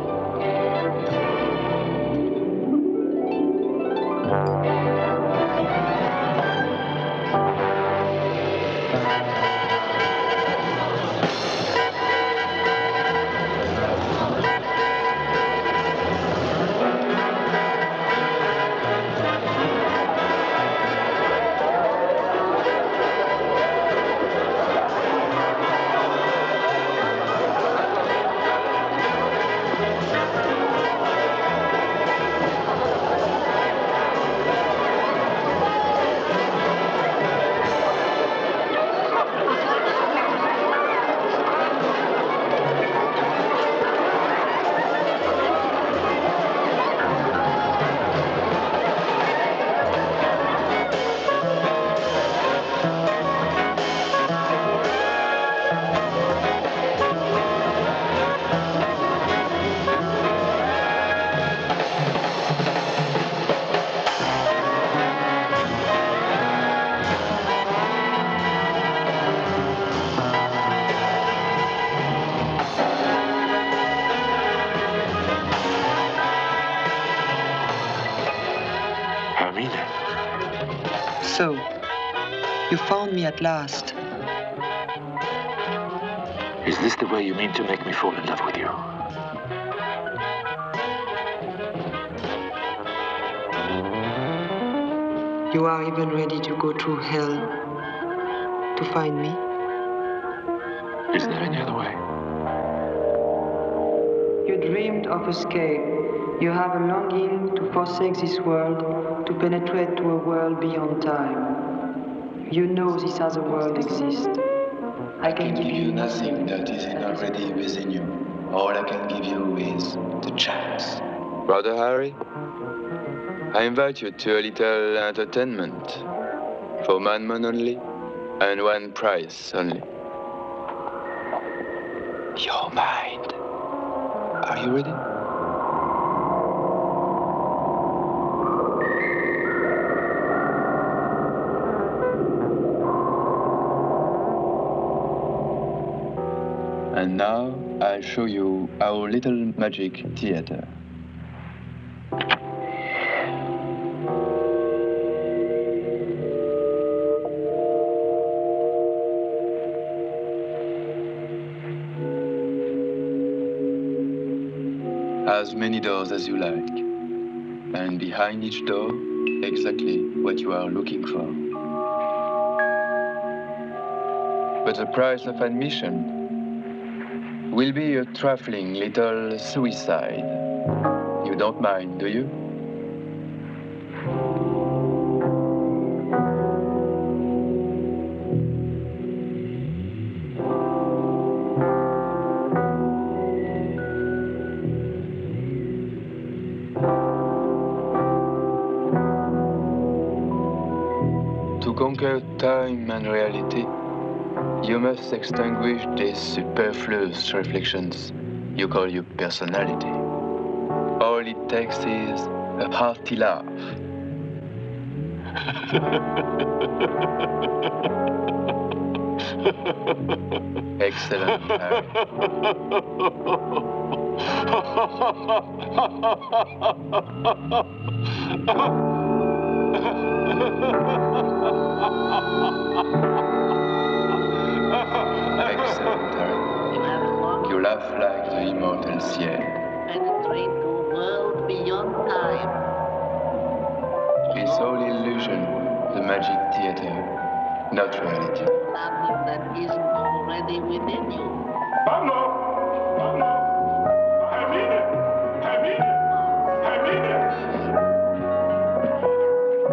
So, you found me at last. Is this the way you mean to make me fall in love with you? You are even ready to go through hell to find me? Is there any other way? You dreamed of escape. You have a longing to forsake this world, to penetrate to a world beyond time. You know this other world exists. I can give you nothing that isn't already within you. All I can give you is the chance. Brother Harry, I invite you to a little entertainment. For one man only, and one price only. Your mind. Are you ready? And now I'll show you our little magic theater. As many doors as you like, and behind each door, exactly what you are looking for. But the price of admission will be a trifling little suicide. You don't mind, do you? To conquer time and reality, you must extinguish these superfluous reflections you call your personality. All it takes is a hearty laugh. Excellent, Harry. Excellent, Harry. You laugh like the immortal Ciel. Penetrate to a world beyond time. It's all illusion, the magic theater, not reality. Something that isn't already within you. Pablo! Pablo! Hermine! Hermine! Hermine!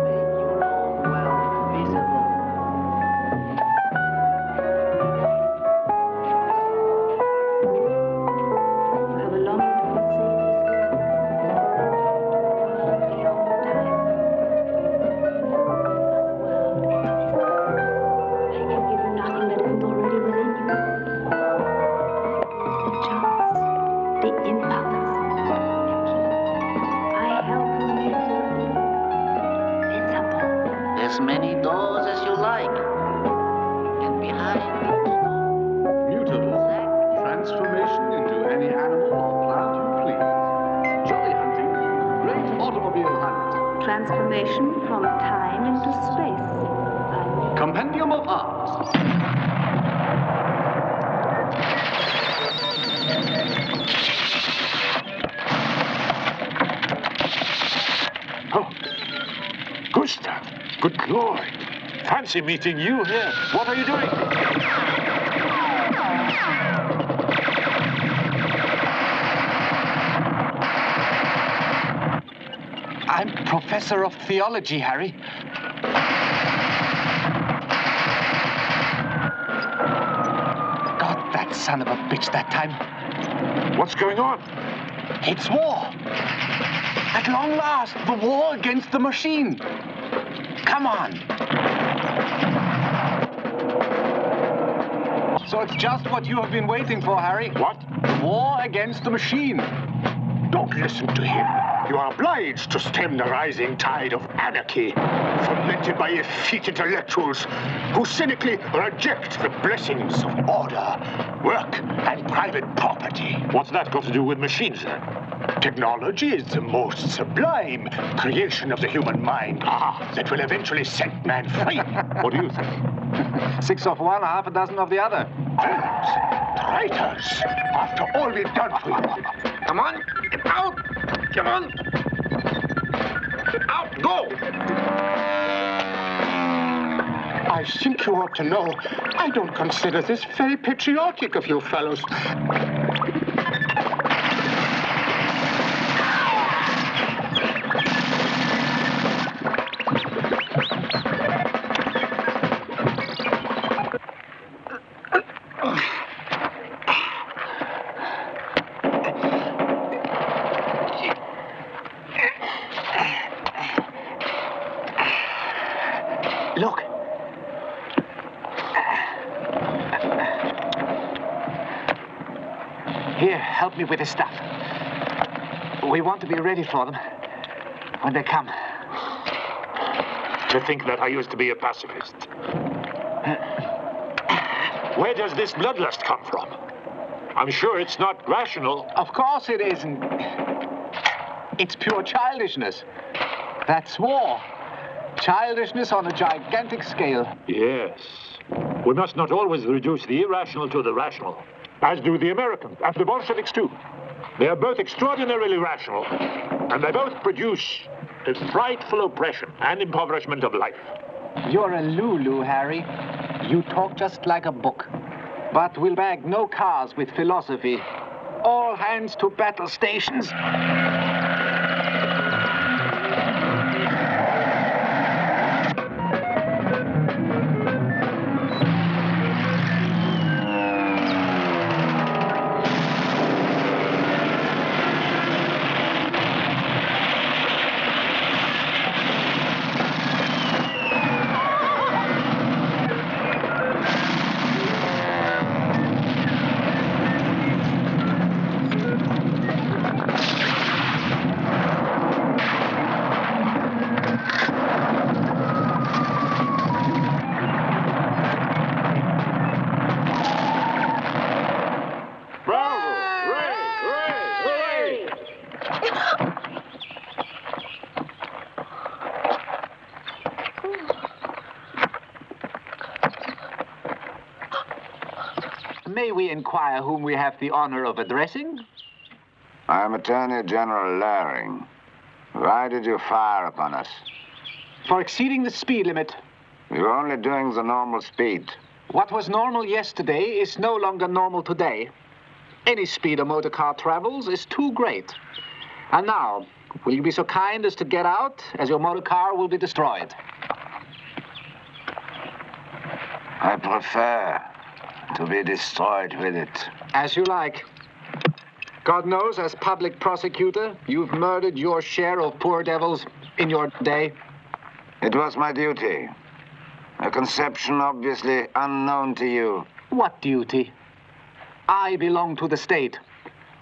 Make your own world visible. You have a longing to forsake this world beyond time. I can give you nothing that isn't already within you. The chance, the impulse, the key. I help you make it visible. As many doors as you like. And behind each door, Mutable. Transformation into any animal or plant you please. Jolly hunting. Great automobile hunt. Transformation from time into space. Compendium of Arts. Oh, Gustav, good Lord. Fancy meeting you here. What are you doing? I'm Professor of Theology, Harry. Got that son of a bitch that time. What's going on? It's war. At long last, the war against the machine. Come on. So it's just what you have been waiting for, Harry. What? The war against the machine. Don't listen to him. You are obliged to stem the rising tide of anarchy, fomented by effete intellectuals who cynically reject the blessings of order, work, and private property. What's that got to do with machines, then? Technology is the most sublime creation of the human mind that will eventually set man free. What do you think? 6 of one, half a dozen of the other. Villains, traitors, after all we've done for you. Come on, get out! Come on! Get out, go! I think you ought to know. I don't consider this very patriotic of you fellows. Look. Here, help me with this stuff. We want to be ready for them when they come. To think that I used to be a pacifist. Where does this bloodlust come from? I'm sure it's not rational. Of course it isn't. It's pure childishness. That's war. Childishness on a gigantic scale. Yes. We must not always reduce the irrational to the rational, as do the Americans and the Bolsheviks too. They are both extraordinarily rational, and they both produce a frightful oppression and impoverishment of life. You're a Lulu, Harry. You talk just like a book. But we'll bag no cars with philosophy. All hands to battle stations. May we inquire whom we have the honor of addressing? I am Attorney General Laring. Why did you fire upon us? For exceeding the speed limit. You're only doing the normal speed. What was normal yesterday is no longer normal today. Any speed a motor car travels is too great. And now, will you be so kind as to get out, as your motor car will be destroyed? I prefer to be destroyed with it. As you like. God knows, as public prosecutor, you've murdered your share of poor devils in your day. It was my duty. A conception obviously unknown to you. What duty? I belong to the state.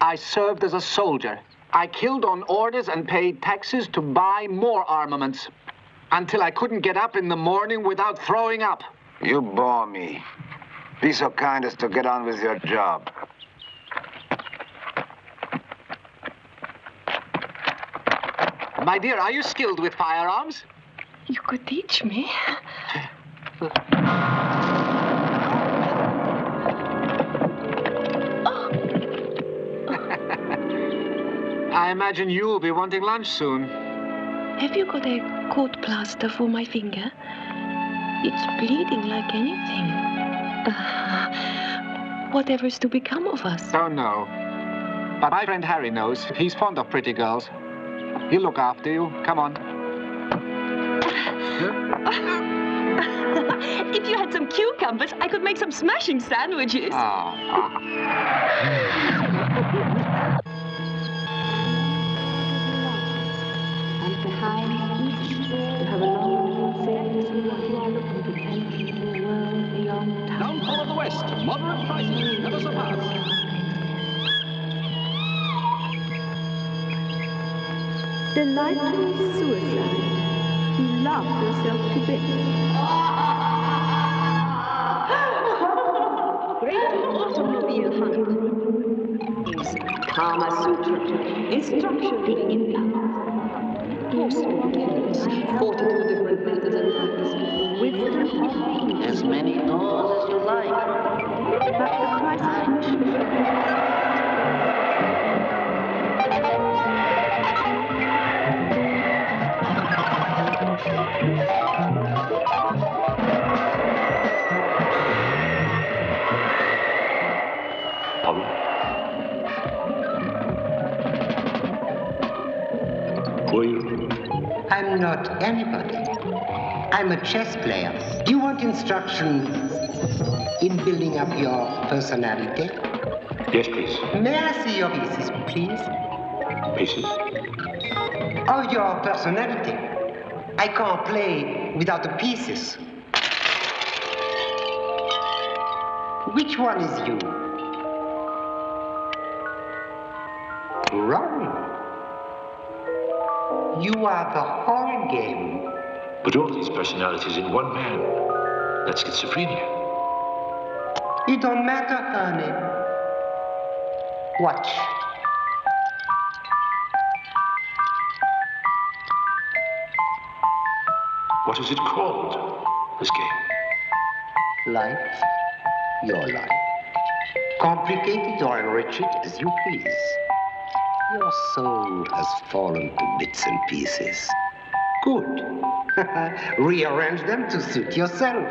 I served as a soldier. I killed on orders and paid taxes to buy more armaments. Until I couldn't get up in the morning without throwing up. You bore me. Be so kind as to get on with your job. My dear, are you skilled with firearms? You could teach me. I imagine you'll be wanting lunch soon. Have you got a court plaster for my finger? It's bleeding like anything. Whatever's to become of us? Oh, no. But my friend Harry knows. He's fond of pretty girls. He'll look after you. Come on. If you had some cucumbers, I could make some smashing sandwiches. And behind each, you have a long savings into the world beyond time. Downfall of the West. Moderate prices never surpassed. Delightful suicide. You laugh yourself to bits. Great automobile hunt. Is Kama Sutra. Instruction being impound. Forceful beginnings. Fortitude of methods and practice. Wisdom. As many doors as you like. But the price of admission. problem? Who are you? I'm not anybody. I'm a chess player. Do you want instruction in building up your personality? Yes, please. May I see your pieces, please? Pieces? Oh, your personality. I can't play without the pieces. Which one is you? Wrong. You are the whole game. But all these personalities in one man. That's schizophrenia. It don't matter, honey. Watch. What is it called, this game? Life, your life. Complicate it or enrich it as you please. Your soul has fallen to bits and pieces. Good. Rearrange them to suit yourself.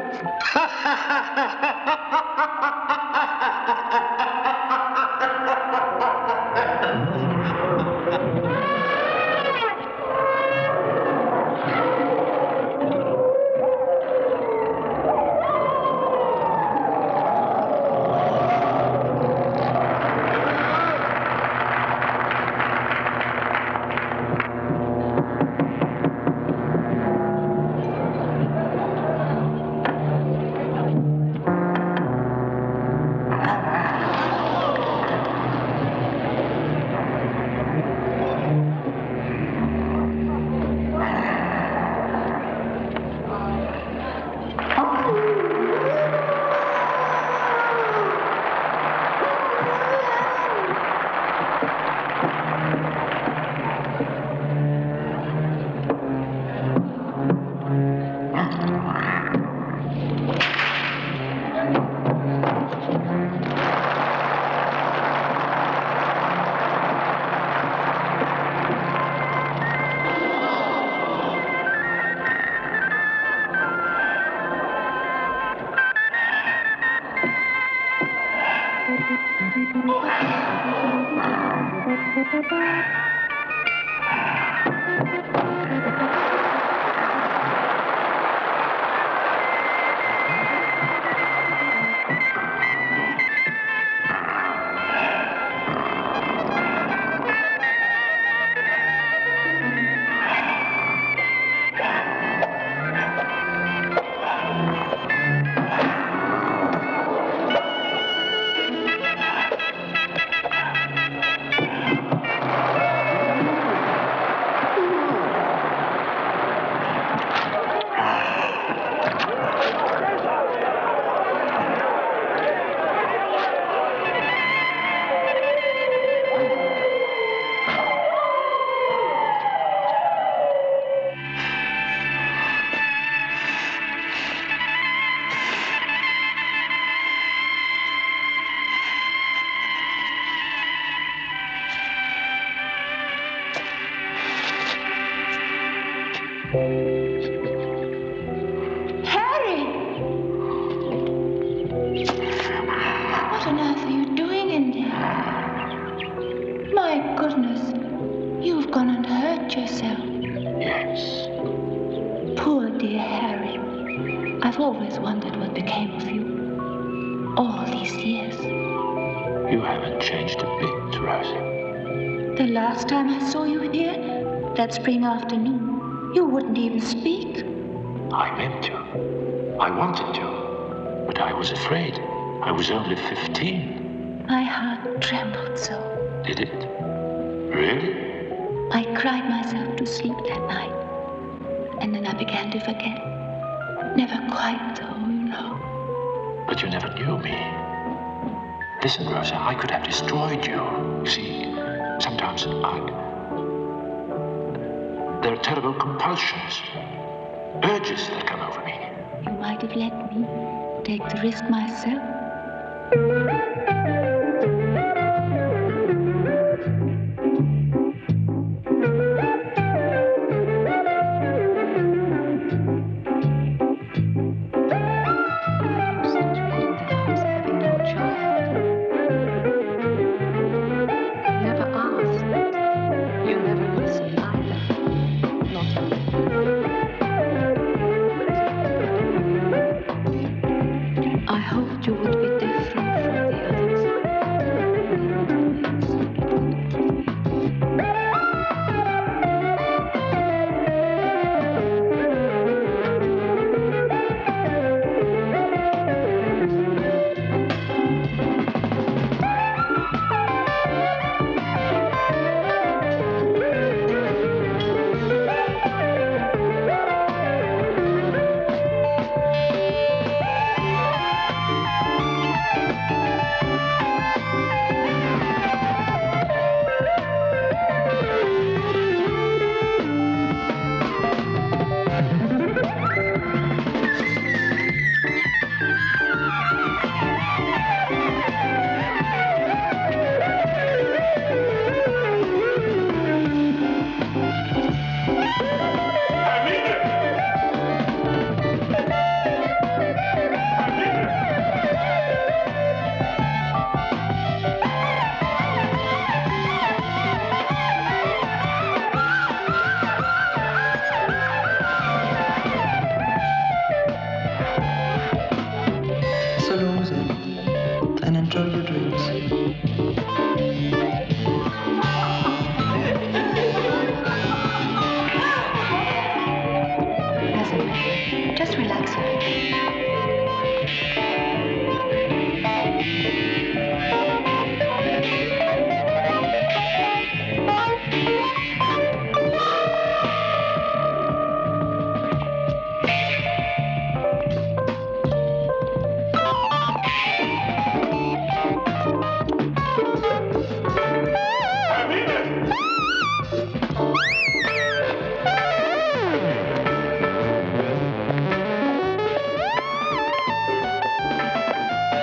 Harry! What on earth are you doing in there? My goodness, you've gone and hurt yourself. Yes. Poor dear Harry. I've always wondered what became of you. All these years. You haven't changed a bit, Rosie. The last time I saw you here, that spring afternoon, you wouldn't even speak. I meant to. I wanted to. But I was afraid. I was only 15. My heart trembled so. Did it? Really? I cried myself to sleep that night. And then I began to forget. Never quite so, you know. But you never knew me. Listen, Rosa, I could have destroyed you. You see, sometimes there are terrible compulsions, urges that come over me. You might have let me take the risk myself. all your dreams. Doesn't matter. Just relax a bit.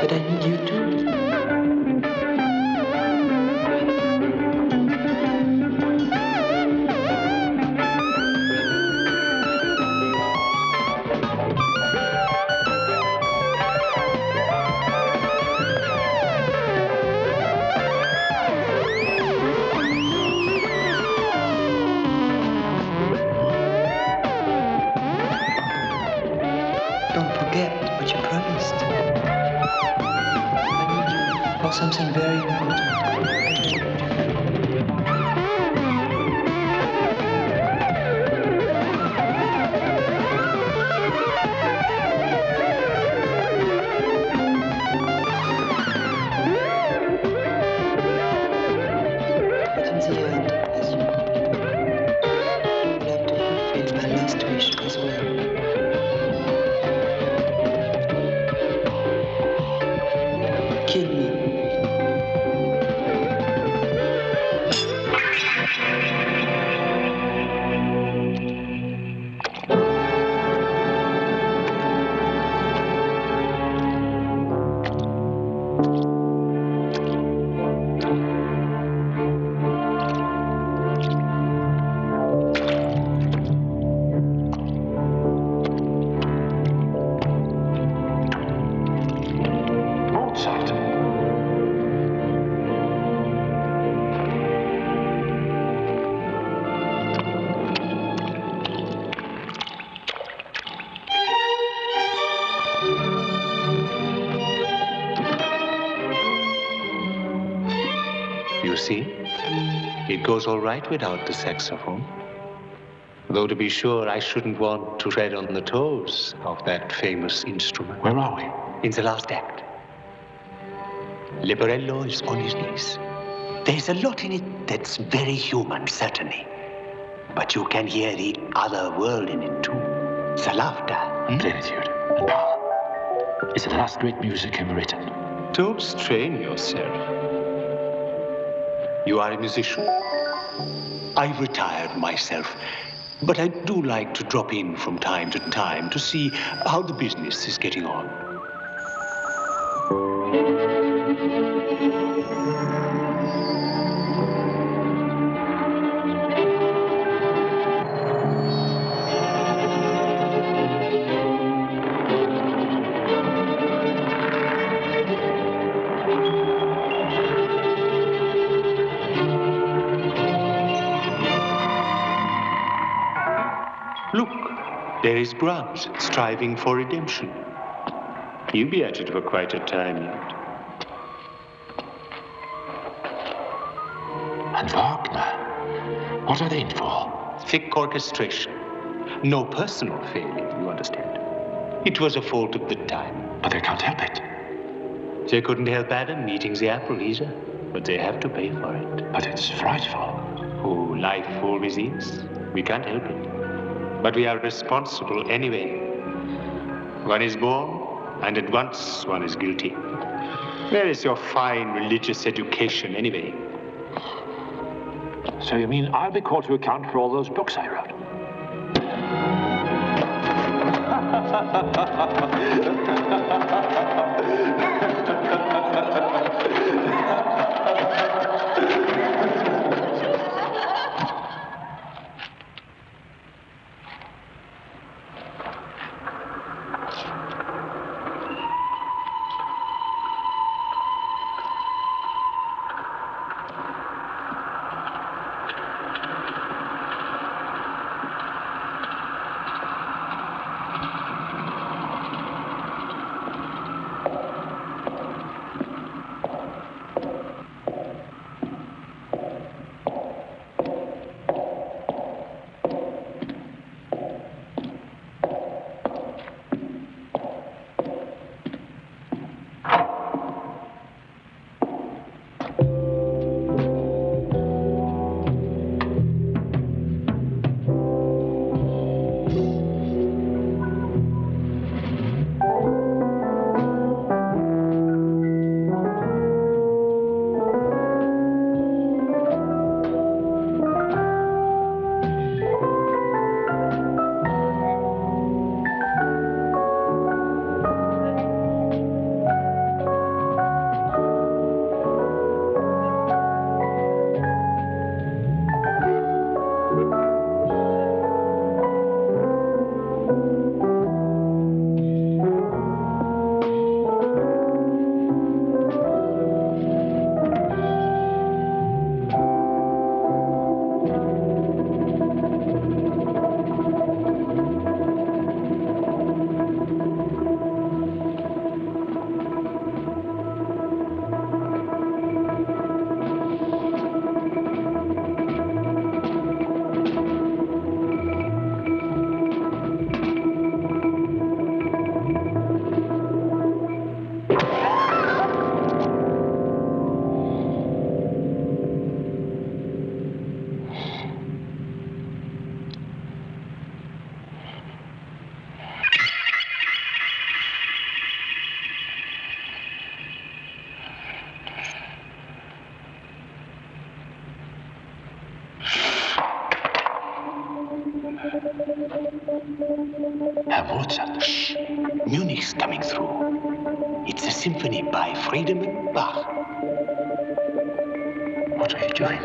But I need you too. Don't forget what you promised. I need you for something very important. But in the end, as you will have to fulfill my last wish as well. Kill me. Mozart. You see, it goes all right without the saxophone. Though to be sure, I shouldn't want to tread on the toes of that famous instrument. Where are we? In the last act. Leporello is on his knees. There's a lot in it that's very human, certainly. But you can hear the other world in it too. The laughter. Plenitude and power. It's the last great music ever written. Don't strain yourself. You are a musician. I've retired myself, but I do like to drop in from time to time to see how the business is getting on. Look, there is Brahms striving for redemption. He'll be at it for quite a time yet. And Wagner? What are they in for? Thick orchestration. No personal failure, you understand. It was a fault of the time. But they can't help it. They couldn't help Adam eating the apple either, but they have to pay for it. But it's frightful. Oh, life always is. We can't help it. But we are responsible anyway. One is born, and at once one is guilty. Where is your fine religious education anyway? So you mean I'll be called to account for all those books I wrote? Herr Mozart. Shh. Munich's coming through. It's a symphony by Friedemann Bach. What are you doing?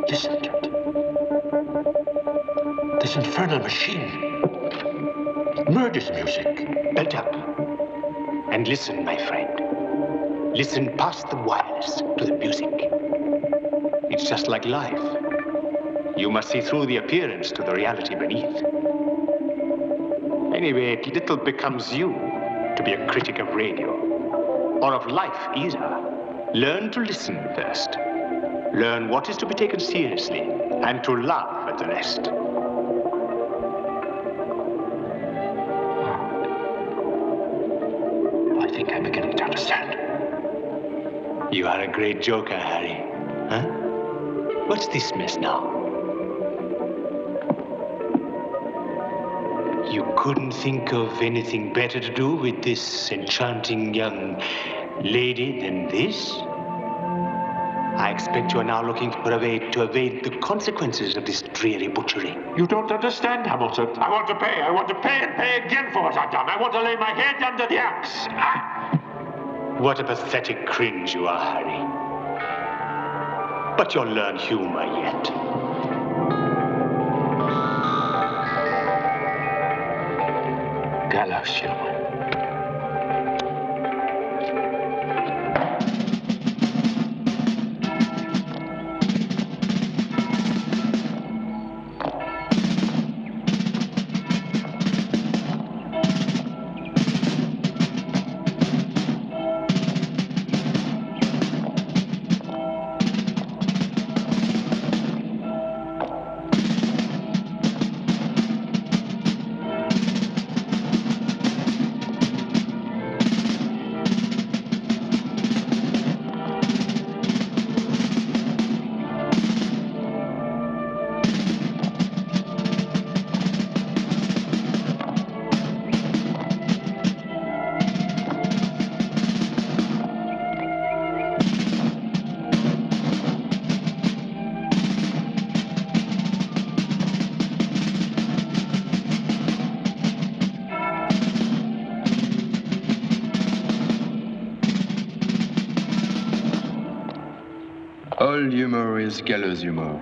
Listen to it. This infernal machine. Murder's music. Belt up. And listen, my friend. Listen past the wires to the music. It's just like life. You must see through the appearance to the reality beneath. Anyway, it little becomes you to be a critic of radio, or of life either. Learn to listen first. Learn what is to be taken seriously, and to laugh at the rest. I think I'm beginning to understand. You are a great joker, Harry. Huh? What's this mess now? You couldn't think of anything better to do with this enchanting young lady than this? I expect you are now looking for a way to evade the consequences of this dreary butchery. You don't understand, Hamilton. I want to pay. I want to pay and pay again for what I've done. I want to lay my head under the axe. What a pathetic cringe you are, Harry. But you'll learn humor yet. Gallows humor. All humor is gallows humor.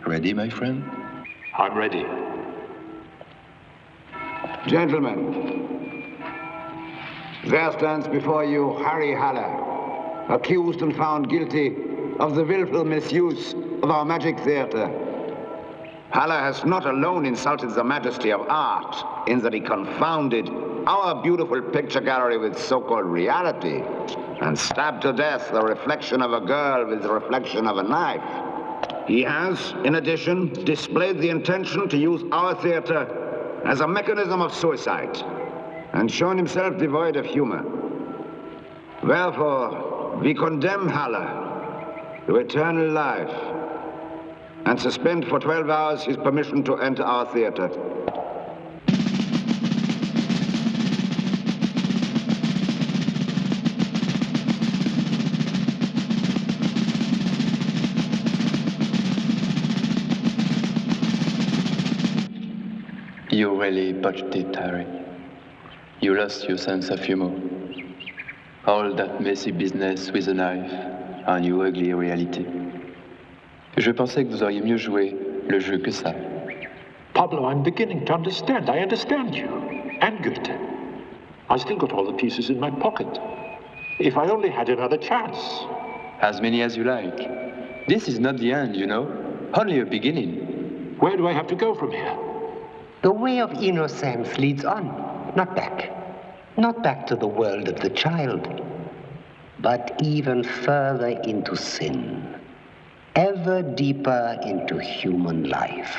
Ready, my friend? I'm ready. Gentlemen, there stands before you Harry Haller, accused and found guilty of the willful misuse of our magic theater. Haller has not alone insulted the majesty of art in that he confounded our beautiful picture gallery with so-called reality and stabbed to death the reflection of a girl with the reflection of a knife. He has, in addition, displayed the intention to use our theater as a mechanism of suicide and shown himself devoid of humor. Wherefore, we condemn Haller to eternal life and suspend for 12 hours his permission to enter our theater. You really botched it, Harry. You lost your sense of humor. All that messy business with a knife and your ugly reality. Je pensais que vous auriez mieux joué le jeu que ça. Pablo, I'm beginning to understand. I understand you. And Goethe. I still got all the pieces in my pocket. If I only had another chance. As many as you like. This is not the end, you know. Only a beginning. Where do I have to go from here? The way of innocence leads on, not back. Not back to the world of the child, but even further into sin, ever deeper into human life.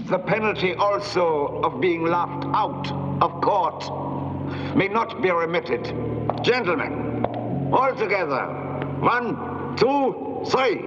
The penalty also of being laughed out of court may not be remitted. Gentlemen, all together. 1, 2, 3.